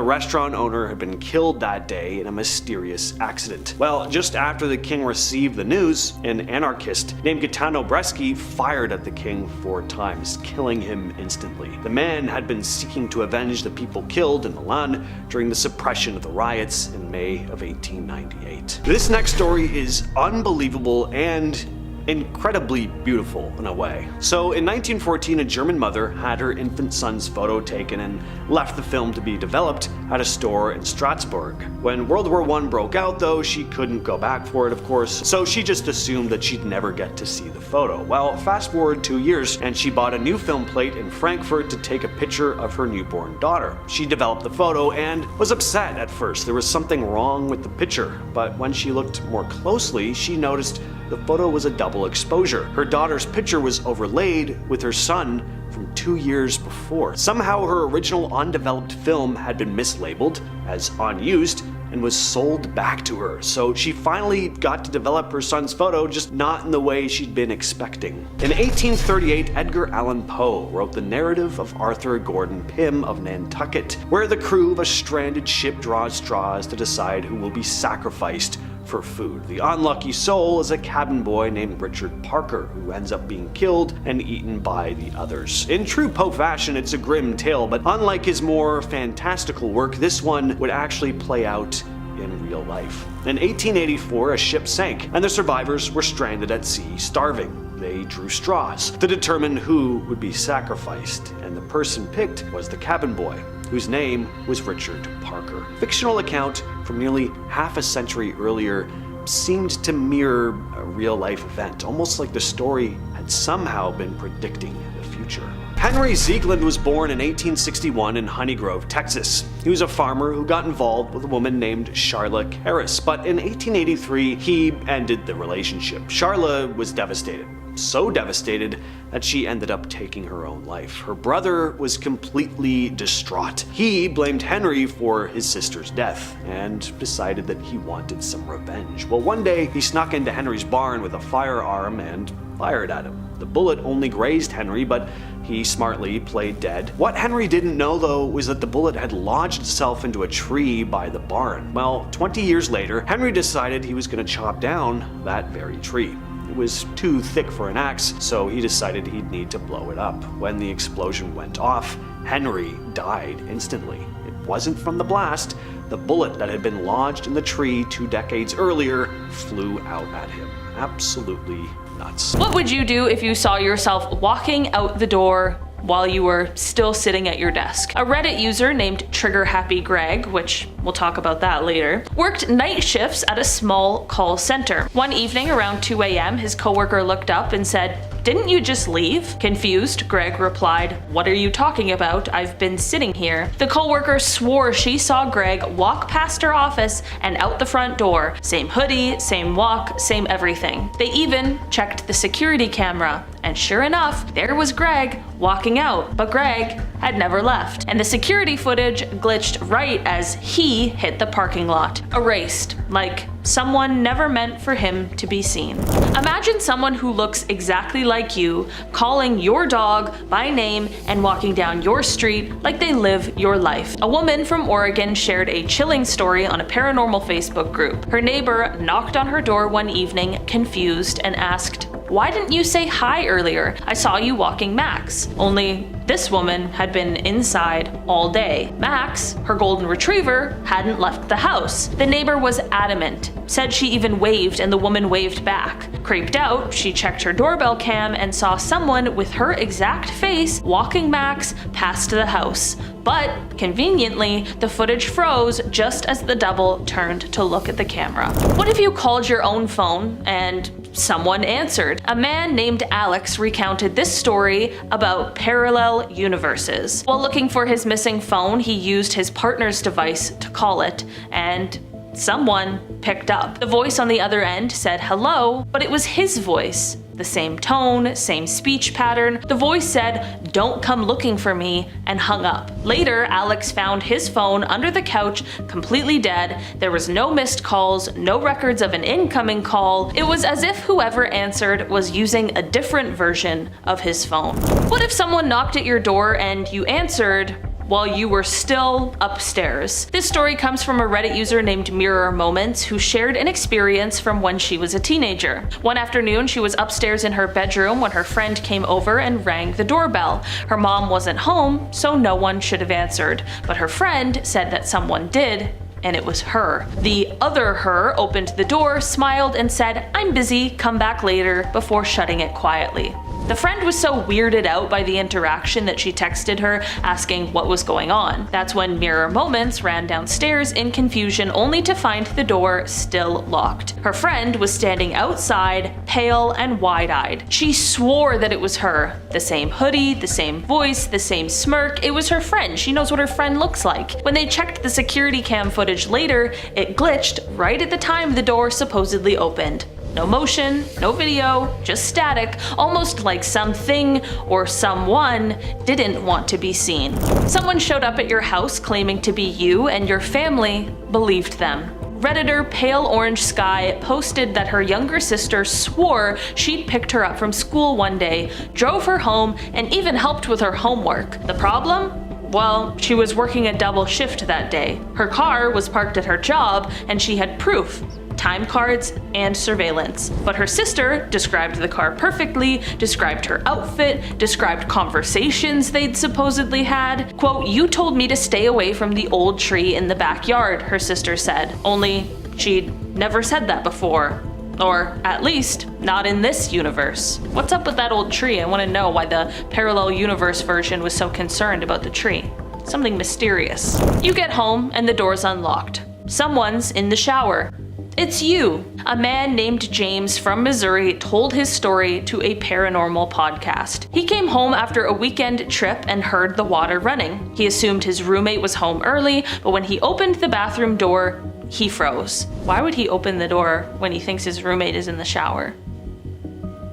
restaurant owner had been killed that day in a mysterious accident. Well, just after the king received the news, an anarchist named Gaetano Bresci fired at the king 4 times, killing him instantly. The man had been seeking to avenge the people killed in Milan during the suppression of the riots in May of 1898. This next story is unbelievable and incredibly beautiful in a way. So in 1914, a German mother had her infant son's photo taken and left the film to be developed at a store in Strasbourg. When World War I broke out though, she couldn't go back for it of course, so she just assumed that she'd never get to see the photo. Well, fast forward 2 years and she bought a new film plate in Frankfurt to take a picture of her newborn daughter. She developed the photo and was upset at first. There was something wrong with the picture, but when she looked more closely, she noticed the photo was a double exposure. Her daughter's picture was overlaid with her son from 2 years before. Somehow her original undeveloped film had been mislabeled as unused and was sold back to her. So she finally got to develop her son's photo, just not in the way she'd been expecting. In 1838, Edgar Allan Poe wrote the narrative of Arthur Gordon Pym of Nantucket, where the crew of a stranded ship draws straws to decide who will be sacrificed for food. The unlucky soul is a cabin boy named Richard Parker, who ends up being killed and eaten by the others. In true Poe fashion, it's a grim tale, but unlike his more fantastical work, this one would actually play out in real life. In 1884, a ship sank, and the survivors were stranded at sea, starving. They drew straws to determine who would be sacrificed, and the person picked was the cabin boy, whose name was Richard Parker. Fictional account from nearly half a century earlier seemed to mirror a real-life event, almost like the story had somehow been predicting the future. Henry Ziegeland was born in 1861 in Honeygrove, Texas. He was a farmer who got involved with a woman named Charla Harris, but in 1883 he ended the relationship. Charla was devastated. So devastated that she ended up taking her own life. Her brother was completely distraught. He blamed Henry for his sister's death and decided that he wanted some revenge. Well, one day he snuck into Henry's barn with a firearm and fired at him. The bullet only grazed Henry, but he smartly played dead. What Henry didn't know though was that the bullet had lodged itself into a tree by the barn. Well, 20 years later, Henry decided he was going to chop down that very tree. It was too thick for an axe, so he decided he'd need to blow it up. When the explosion went off, Henry died instantly. It wasn't from the blast. The bullet that had been lodged in the tree 2 decades earlier flew out at him. Absolutely nuts. What would you do if you saw yourself walking out the door while you were still sitting at your desk? A Reddit user named TriggerhappyGreg, which we'll talk about that later, worked night shifts at a small call center. One evening around 2 a.m., his coworker looked up and said, Didn't you just leave? Confused, Greg replied, "What are you talking about? I've been sitting here." The coworker swore she saw Greg walk past her office and out the front door. Same hoodie, same walk, same everything. They even checked the security camera, and sure enough, there was Greg walking out. But Greg had never left, and the security footage glitched right as he hit the parking lot. Erased, like someone never meant for him to be seen. Imagine someone who looks exactly like you, calling your dog by name and walking down your street like they live your life. A woman from Oregon shared a chilling story on a paranormal Facebook group. Her neighbor knocked on her door one evening, confused, and asked, "Why didn't you say hi earlier? I saw you walking Max." Only this woman had been inside all day. Max, her golden retriever, hadn't left the house. The neighbor was adamant, said she even waved and the woman waved back. Creeped out, she checked her doorbell cam and saw someone with her exact face walking Max past the house. But, conveniently, the footage froze just as the double turned to look at the camera. What if you called your own phone and someone answered? A man named Alex recounted this story about parallel universes. While looking for his missing phone, he used his partner's device to call it, and someone picked up. The voice on the other end said hello, but it was his voice. The same tone, same speech pattern. The voice said, "Don't come looking for me," and hung up. Later, Alex found his phone under the couch, completely dead. There was no missed calls, no records of an incoming call. It was as if whoever answered was using a different version of his phone. What if someone knocked at your door and you answered while you were still upstairs? This story comes from a Reddit user named Mirror Moments who shared an experience from when she was a teenager. One afternoon, she was upstairs in her bedroom when her friend came over and rang the doorbell. Her mom wasn't home, so no one should have answered, but her friend said that someone did, and it was her. The other her opened the door, smiled, and said, "I'm busy, come back later," before shutting it quietly. The friend was so weirded out by the interaction that she texted her asking what was going on. That's when Mirror Moments ran downstairs in confusion only to find the door still locked. Her friend was standing outside, pale and wide-eyed. She swore that it was her. The same hoodie, the same voice, the same smirk. It was her friend. She knows what her friend looks like. When they checked the security cam footage later, it glitched right at the time the door supposedly opened. No motion, no video, just static, almost like something or someone didn't want to be seen. Someone showed up at your house claiming to be you, and your family believed them. Redditor Pale Orange Sky posted that her younger sister swore she'd picked her up from school one day, drove her home, and even helped with her homework. The problem? Well, she was working a double shift that day. Her car was parked at her job, and she had proof. Time cards and surveillance. But her sister described the car perfectly, described her outfit, described conversations they'd supposedly had. Quote, "You told me to stay away from the old tree in the backyard," her sister said. Only she'd never said that before. Or at least, not in this universe. What's up with that old tree? I want to know why the parallel universe version was so concerned about the tree. Something mysterious. You get home and the door's unlocked. Someone's in the shower. It's you. A man named James from Missouri told his story to a paranormal podcast. He came home after a weekend trip and heard the water running. He assumed his roommate was home early, but when he opened the bathroom door, he froze. Why would he open the door when he thinks his roommate is in the shower?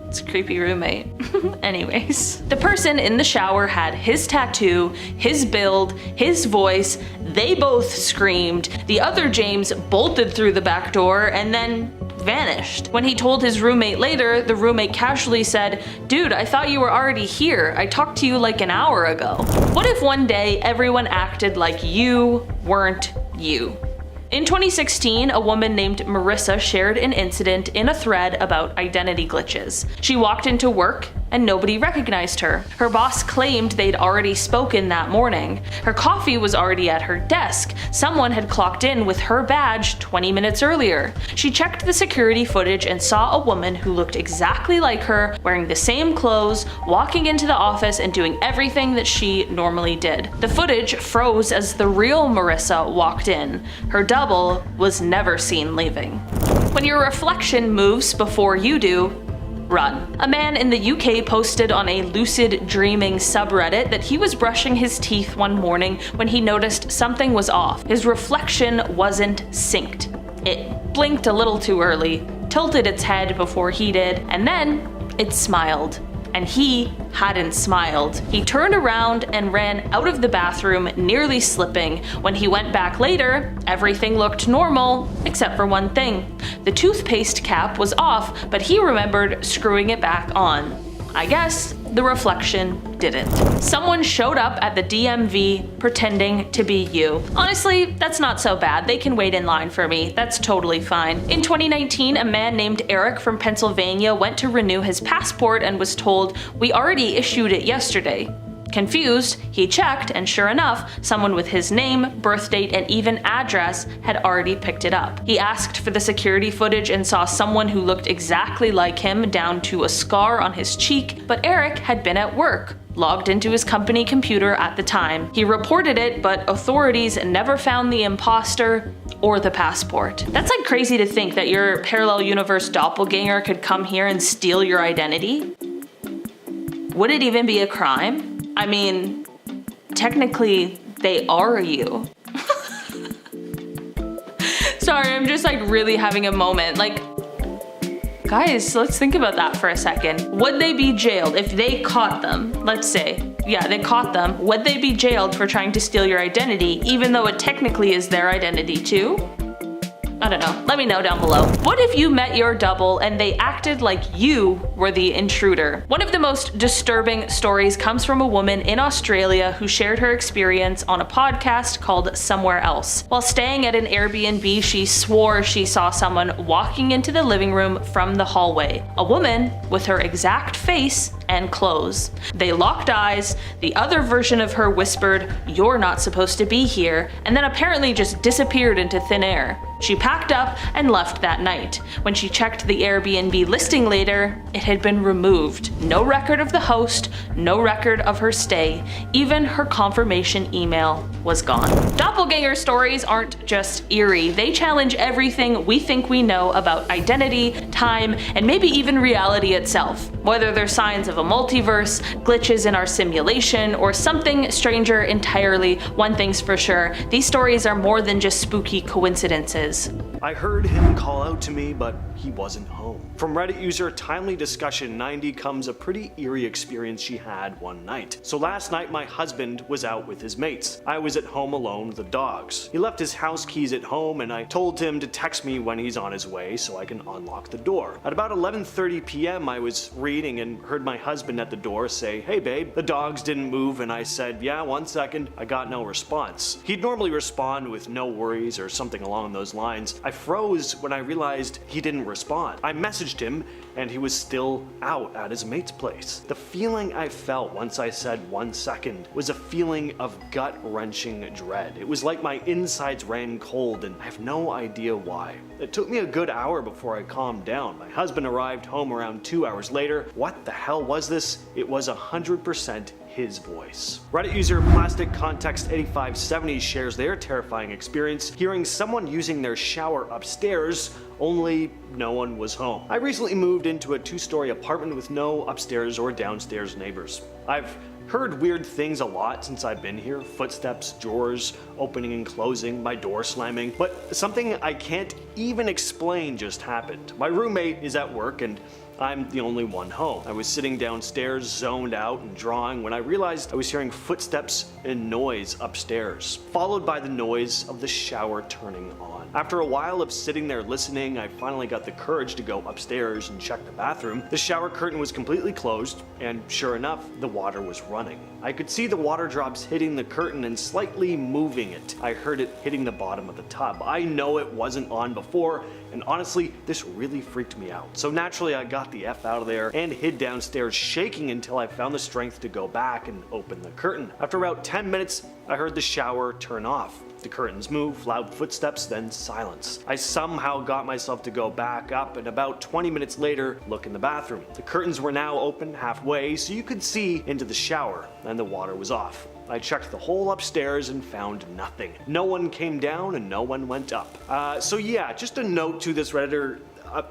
It's a creepy roommate. Anyways. The person in the shower had his tattoo, his build, his voice. They both screamed. The other James bolted through the back door and then vanished. When he told his roommate later, the roommate casually said, "Dude, I thought you were already here. I talked to you like an hour ago." What if one day everyone acted like you weren't you? In 2016, a woman named Marissa shared an incident in a thread about identity glitches. She walked into work and nobody recognized her. Her boss claimed they'd already spoken that morning. Her coffee was already at her desk. Someone had clocked in with her badge 20 minutes earlier. She checked the security footage and saw a woman who looked exactly like her, wearing the same clothes, walking into the office and doing everything that she normally did. The footage froze as the real Marissa walked in. Her double was never seen leaving. When your reflection moves before you do, run. A man in the UK posted on a lucid dreaming subreddit that he was brushing his teeth one morning when he noticed something was off. His reflection wasn't synced. It blinked a little too early, tilted its head before he did, and then it smiled. And he hadn't smiled. He turned around and ran out of the bathroom, nearly slipping. When he went back later, everything looked normal, except for one thing. The toothpaste cap was off, but he remembered screwing it back on. I guess the reflection didn't. Someone showed up at the DMV pretending to be you. Honestly, that's not so bad. They can wait in line for me. That's totally fine. In 2019, a man named Eric from Pennsylvania went to renew his passport and was told, "We already issued it yesterday." Confused, he checked, and sure enough, someone with his name, birth date, and even address had already picked it up. He asked for the security footage and saw someone who looked exactly like him down to a scar on his cheek, but Eric had been at work, logged into his company computer at the time. He reported it, but authorities never found the imposter or the passport. That's like crazy to think that your parallel universe doppelganger could come here and steal your identity. Would it even be a crime? I mean, technically, they are you. Sorry, I'm just like really having a moment. Like, guys, let's think about that for a second. Would they be jailed if they caught them? Let's say, yeah, they caught them. Would they be jailed for trying to steal your identity, even though it technically is their identity too? I don't know. Let me know down below. What if you met your double and they acted like you were the intruder? One of the most disturbing stories comes from a woman in Australia who shared her experience on a podcast called Somewhere Else. While staying at an Airbnb, she swore she saw someone walking into the living room from the hallway. A woman with her exact face and clothes. They locked eyes. The other version of her whispered, "You're not supposed to be here," and then apparently just disappeared into thin air. She packed up and left that night. When she checked the Airbnb listing later, it had been removed. No record of the host, no record of her stay. Even her confirmation email was gone. Doppelganger stories aren't just eerie. They challenge everything we think we know about identity, time, and maybe even reality itself. Whether they're signs of a multiverse, glitches in our simulation, or something stranger entirely, one thing's for sure, these stories are more than just spooky coincidences. I heard him call out to me, but he wasn't home. From Reddit user Timely Discussion 90 comes a pretty eerie experience she had one night. So last night my husband was out with his mates. I was at home alone with the dogs. He left his house keys at home and I told him to text me when he's on his way so I can unlock the door. At about 11:30 p.m. I was reading and heard my husband at the door say, "Hey babe, the dogs didn't move," and I said, "Yeah, 1 second." I got no response. He'd normally respond with "no worries" or something along those lines. I froze when I realized he didn't respond. I messaged him and he was still out at his mate's place. The feeling I felt once I said 1 second was a feeling of gut-wrenching dread. It was like my insides ran cold and I have no idea why. It took me a good hour before I calmed down. My husband arrived home around 2 hours later. What the hell was this? It was 100% his voice. Reddit user Plastic Context 8570 shares their terrifying experience hearing someone using their shower upstairs, only no one was home. I recently moved into a 2-story apartment with no upstairs or downstairs neighbors. I've heard weird things a lot since I've been here. Footsteps, drawers opening and closing, my door slamming. But something I can't even explain just happened. My roommate is at work and I'm the only one home. I was sitting downstairs, zoned out and drawing when I realized I was hearing footsteps and noise upstairs, followed by the noise of the shower turning on. After a while of sitting there listening, I finally got the courage to go upstairs and check the bathroom. The shower curtain was completely closed, and sure enough, the water was running. I could see the water drops hitting the curtain and slightly moving it. I heard it hitting the bottom of the tub. I know it wasn't on before, and honestly, this really freaked me out. So naturally, I got the F out of there and hid downstairs shaking until I found the strength to go back and open the curtain. After about 10 minutes, I heard the shower turn off. The curtains move, loud footsteps, then silence. I somehow got myself to go back up and about 20 minutes later, look in the bathroom. The curtains were now open halfway so you could see into the shower and the water was off. I checked the whole upstairs and found nothing. No one came down and no one went up. So yeah, just a note to this Redditor.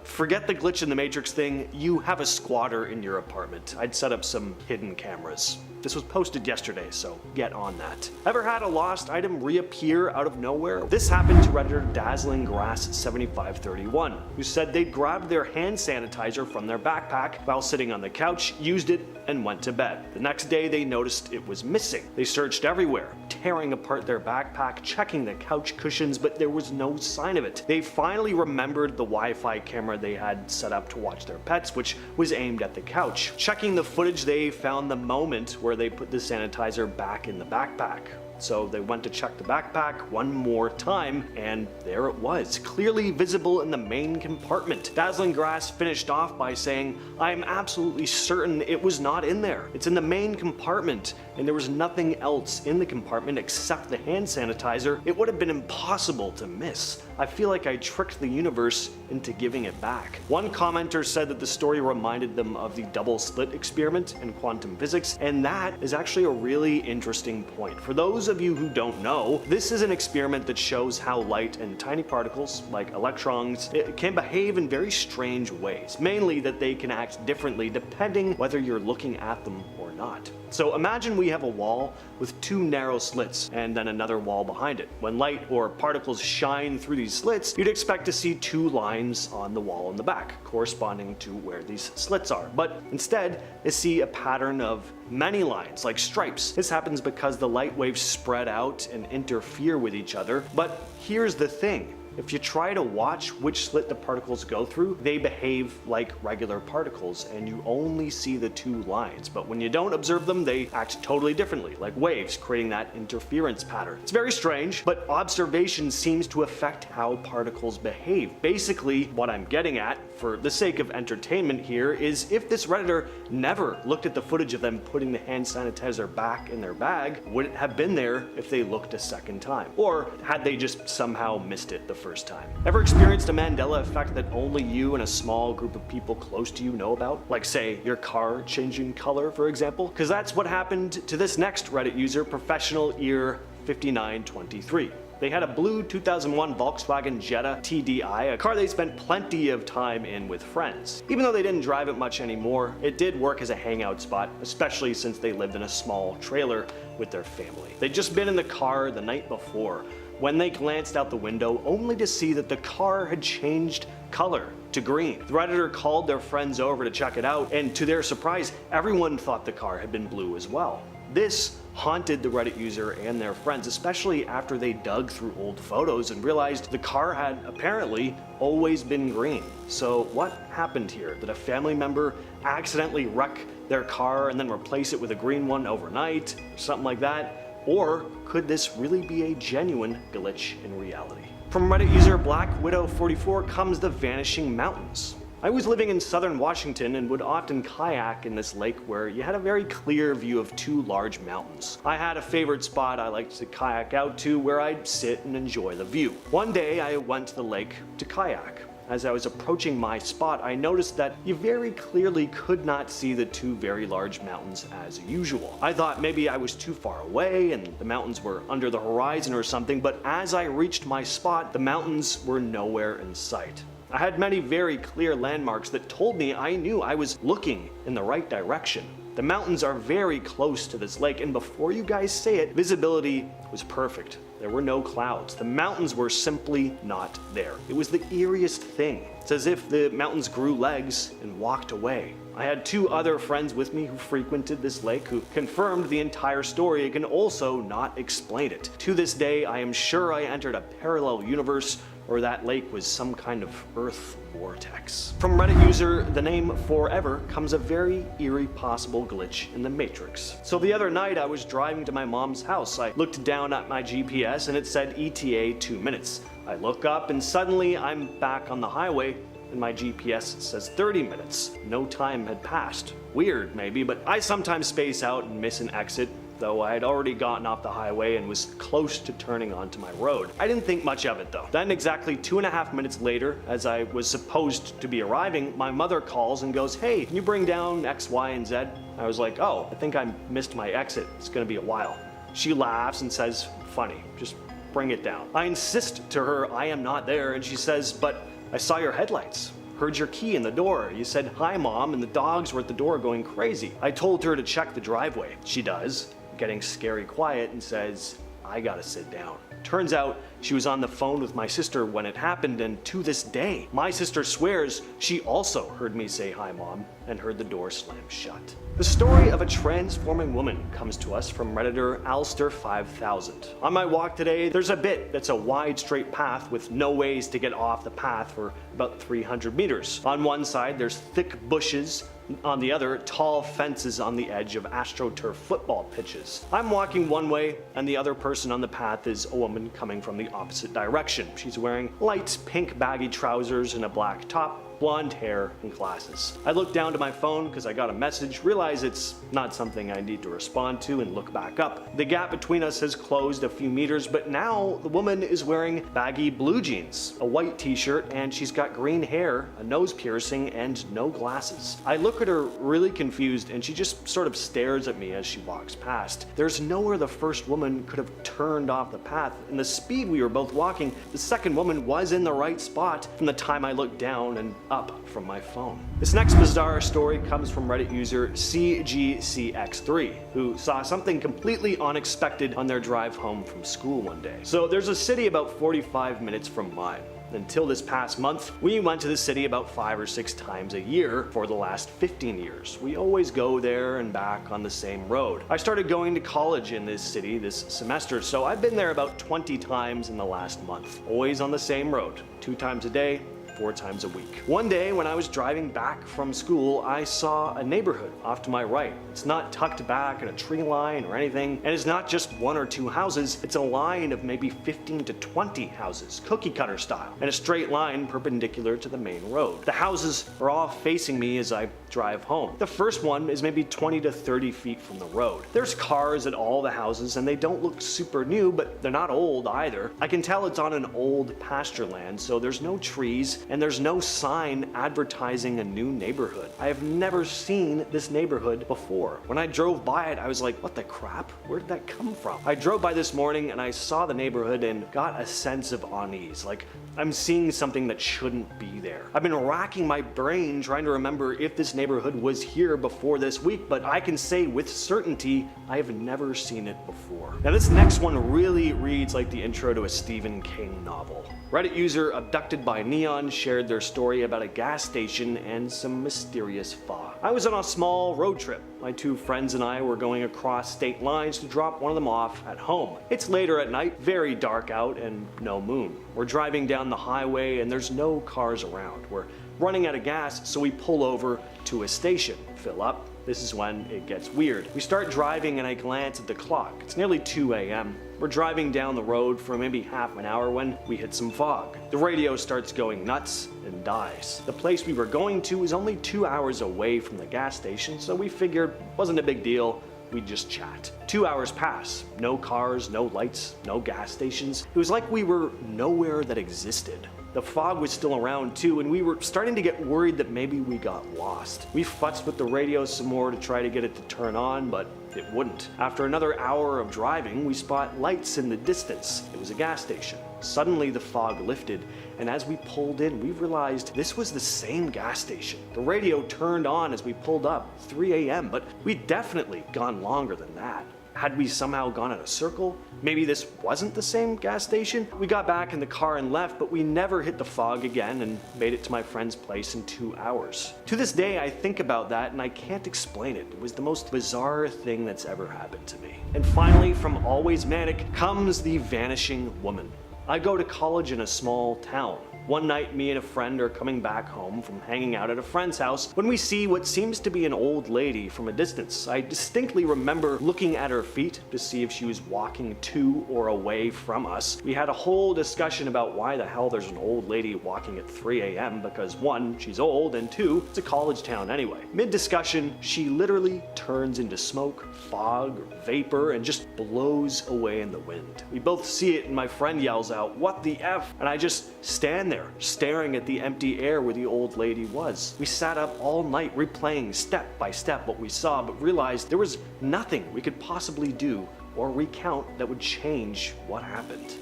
Forget the glitch in the Matrix thing, you have a squatter in your apartment. I'd set up some hidden cameras. This was posted yesterday, so get on that. Ever had a lost item reappear out of nowhere? This happened to Redditor Dazzling Grass 7531, who said they'd grabbed their hand sanitizer from their backpack while sitting on the couch, used it, and went to bed. The next day they noticed it was missing. They searched everywhere, tearing apart their backpack, checking the couch cushions, but there was no sign of it. They finally remembered the Wi-Fi camera they had set up to watch their pets, which was aimed at the couch. Checking the footage, they found the moment where they put the sanitizer back in the backpack. So they went to check the backpack one more time, and there it was, clearly visible in the main compartment. Dazzling Grass finished off by saying, "I'm absolutely certain it was not in there. It's in the main compartment, and there was nothing else in the compartment except the hand sanitizer. It would have been impossible to miss. I feel like I tricked the universe into giving it back." One commenter said that the story reminded them of the double slit experiment in quantum physics, and that is actually a really interesting point. For those of you who don't know, this is an experiment that shows how light and tiny particles, like electrons, can behave in very strange ways, mainly that they can act differently depending whether you're looking at them or not. So imagine we have a wall with two narrow slits and then another wall behind it. When light or particles shine through these slits, you'd expect to see two lines on the wall in the back, corresponding to where these slits are. But instead, you see a pattern of many lines, like stripes. This happens because the light waves spread out and interfere with each other. But here's the thing. If you try to watch which slit the particles go through, they behave like regular particles and you only see the two lines. But when you don't observe them, they act totally differently, like waves, creating that interference pattern. It's very strange, but observation seems to affect how particles behave. Basically, what I'm getting at, for the sake of entertainment here, is if this Redditor never looked at the footage of them putting the hand sanitizer back in their bag, would it have been there if they looked a second time? Or had they just somehow missed it the first time? Ever experienced a Mandela effect that only you and a small group of people close to you know about? Like, say, your car changing color, for example? Because that's what happened to this next Reddit user, Professional Ear 5923. They had a blue 2001 Volkswagen Jetta TDI, a car they spent plenty of time in with friends. Even though they didn't drive it much anymore, it did work as a hangout spot, especially since they lived in a small trailer with their family. They'd just been in the car the night before when they glanced out the window only to see that the car had changed color to green. The Redditor called their friends over to check it out, and to their surprise, everyone thought the car had been blue as well. This haunted the Reddit user and their friends, especially after they dug through old photos and realized the car had apparently always been green. So what happened here? Did a family member accidentally wreck their car and then replace it with a green one overnight? Something like that? Or could this really be a genuine glitch in reality? From Reddit user Black Widow 44 comes the vanishing mountains. I was living in southern Washington and would often kayak in this lake where you had a very clear view of two large mountains. I had a favorite spot I liked to kayak out to where I'd sit and enjoy the view. One day I went to the lake to kayak. As I was approaching my spot, I noticed that you very clearly could not see the two very large mountains as usual. I thought maybe I was too far away and the mountains were under the horizon or something, but as I reached my spot, the mountains were nowhere in sight. I had many very clear landmarks that told me I knew I was looking in the right direction. The mountains are very close to this lake, and before you guys say it, visibility was perfect. There were no clouds. The mountains were simply not there. It was the eeriest thing. It's as if the mountains grew legs and walked away. I had two other friends with me who frequented this lake who confirmed the entire story and can also not explain it. To this day, I am sure I entered a parallel universe or that lake was some kind of Earth vortex. From Reddit user The Name Forever comes a very eerie possible glitch in the Matrix. So the other night I was driving to my mom's house. I looked down at my GPS and it said ETA 2 minutes. I look up and suddenly I'm back on the highway and my GPS says 30 minutes. No time had passed. Weird maybe, but I sometimes space out and miss an exit, though I had already gotten off the highway and was close to turning onto my road. I didn't think much of it though. Then exactly 2.5 minutes later, as I was supposed to be arriving, my mother calls and goes, "Hey, can you bring down X, Y, and Z?" I was like, "Oh, I think I missed my exit. It's gonna be a while." She laughs and says, "Funny, just bring it down." I insist to her I am not there and she says, "But I saw your headlights." heard your key in the door. You said, "Hi, Mom," and the dogs were at the door going crazy. I told her to check the driveway. She does, getting scary quiet, and says, "I gotta sit down." Turns out she was on the phone with my sister when it happened, and to this day, my sister swears she also heard me say, "Hi, Mom," and heard the door slam shut. The story of a transforming woman comes to us from Redditor Alster5000. On my walk today, there's a bit that's a wide straight path with no ways to get off the path for about 300 meters. On one side, there's thick bushes. On the other, tall fences on the edge of AstroTurf football pitches. I'm walking one way, and the other person on the path is a woman coming from the opposite direction. She's wearing light pink baggy trousers and a black top, blonde hair, and glasses. I look down to my phone because I got a message, realize it's not something I need to respond to, and look back up. The gap between us has closed a few meters, but now the woman is wearing baggy blue jeans, a white t-shirt, and she's got green hair, a nose piercing, and no glasses. I look at her really confused, and she just sort of stares at me as she walks past. There's nowhere the first woman could have turned off the path, and the speed we were both walking, the second woman was in the right spot from the time I looked down and up from my phone. This next bizarre story comes from Reddit user CGCX3, who saw something completely unexpected on their drive home from school one day. So there's a city about 45 minutes from mine. Until this past month, we went to the city about 5 or 6 times a year for the last 15 years. We always go there and back on the same road. I started going to college in this city this semester, so I've been there about 20 times in the last month. Always on the same road, 2 times a day, 4 times a week. One day when I was driving back from school, I saw a neighborhood off to my right. It's not tucked back in a tree line or anything, and it's not just 1 or 2 houses, it's a line of maybe 15 to 20 houses, cookie cutter style, and a straight line perpendicular to the main road. The houses are all facing me as I drive home. The first one is maybe 20 to 30 feet from the road. There's cars at all the houses, and they don't look super new, but they're not old either. I can tell it's on an old pasture land, so there's no trees, and there's no sign advertising a new neighborhood. I have never seen this neighborhood before. When I drove by it, I was like, what the crap? Where did that come from? I drove by this morning and I saw the neighborhood and got a sense of unease. Like, I'm seeing something that shouldn't be there. I've been racking my brain trying to remember if this neighborhood was here before this week, but I can say with certainty, I have never seen it before. Now this next one really reads like the intro to a Stephen King novel. Reddit user Abducted by Neon shared their story about a gas station and some mysterious fog. I was on a small road trip. My 2 friends and I were going across state lines to drop one of them off at home. It's later at night, very dark out, and no moon. We're driving down the highway and there's no cars around. We're running out of gas, so we pull over to a station, fill up. This is when it gets weird. We start driving and I glance at the clock. It's nearly 2 a.m. We're driving down the road for maybe half an hour when we hit some fog. The radio starts going nuts and dies. The place we were going to is only 2 hours away from the gas station, so we figured it wasn't a big deal. We'd just chat. 2 hours pass. No cars, no lights, no gas stations. It was like we were nowhere that existed. The fog was still around too, and we were starting to get worried that maybe we got lost. We futzed with the radio some more to try to get it to turn on, but it wouldn't. After another hour of driving, we spot lights in the distance. It was a gas station. Suddenly the fog lifted, and as we pulled in, we realized this was the same gas station. The radio turned on as we pulled up, 3 a.m., but we'd definitely gone longer than that. Had we somehow gone in a circle? Maybe this wasn't the same gas station? We got back in the car and left, but we never hit the fog again and made it to my friend's place in 2 hours. To this day, I think about that and I can't explain it. It was the most bizarre thing that's ever happened to me. And finally, from Always Manic comes the vanishing woman. I go to college in a small town. One night, me and a friend are coming back home from hanging out at a friend's house when we see what seems to be an old lady from a distance. I distinctly remember looking at her feet to see if she was walking to or away from us. We had a whole discussion about why the hell there's an old lady walking at 3 a.m. because 1, she's old, and 2, it's a college town anyway. Mid-discussion, she literally turns into smoke, fog, or vapor, and just blows away in the wind. We both see it and my friend yells out, "What the F?" And I just stand there, staring at the empty air where the old lady was. We sat up all night replaying step by step what we saw, but realized there was nothing we could possibly do or recount that would change what happened.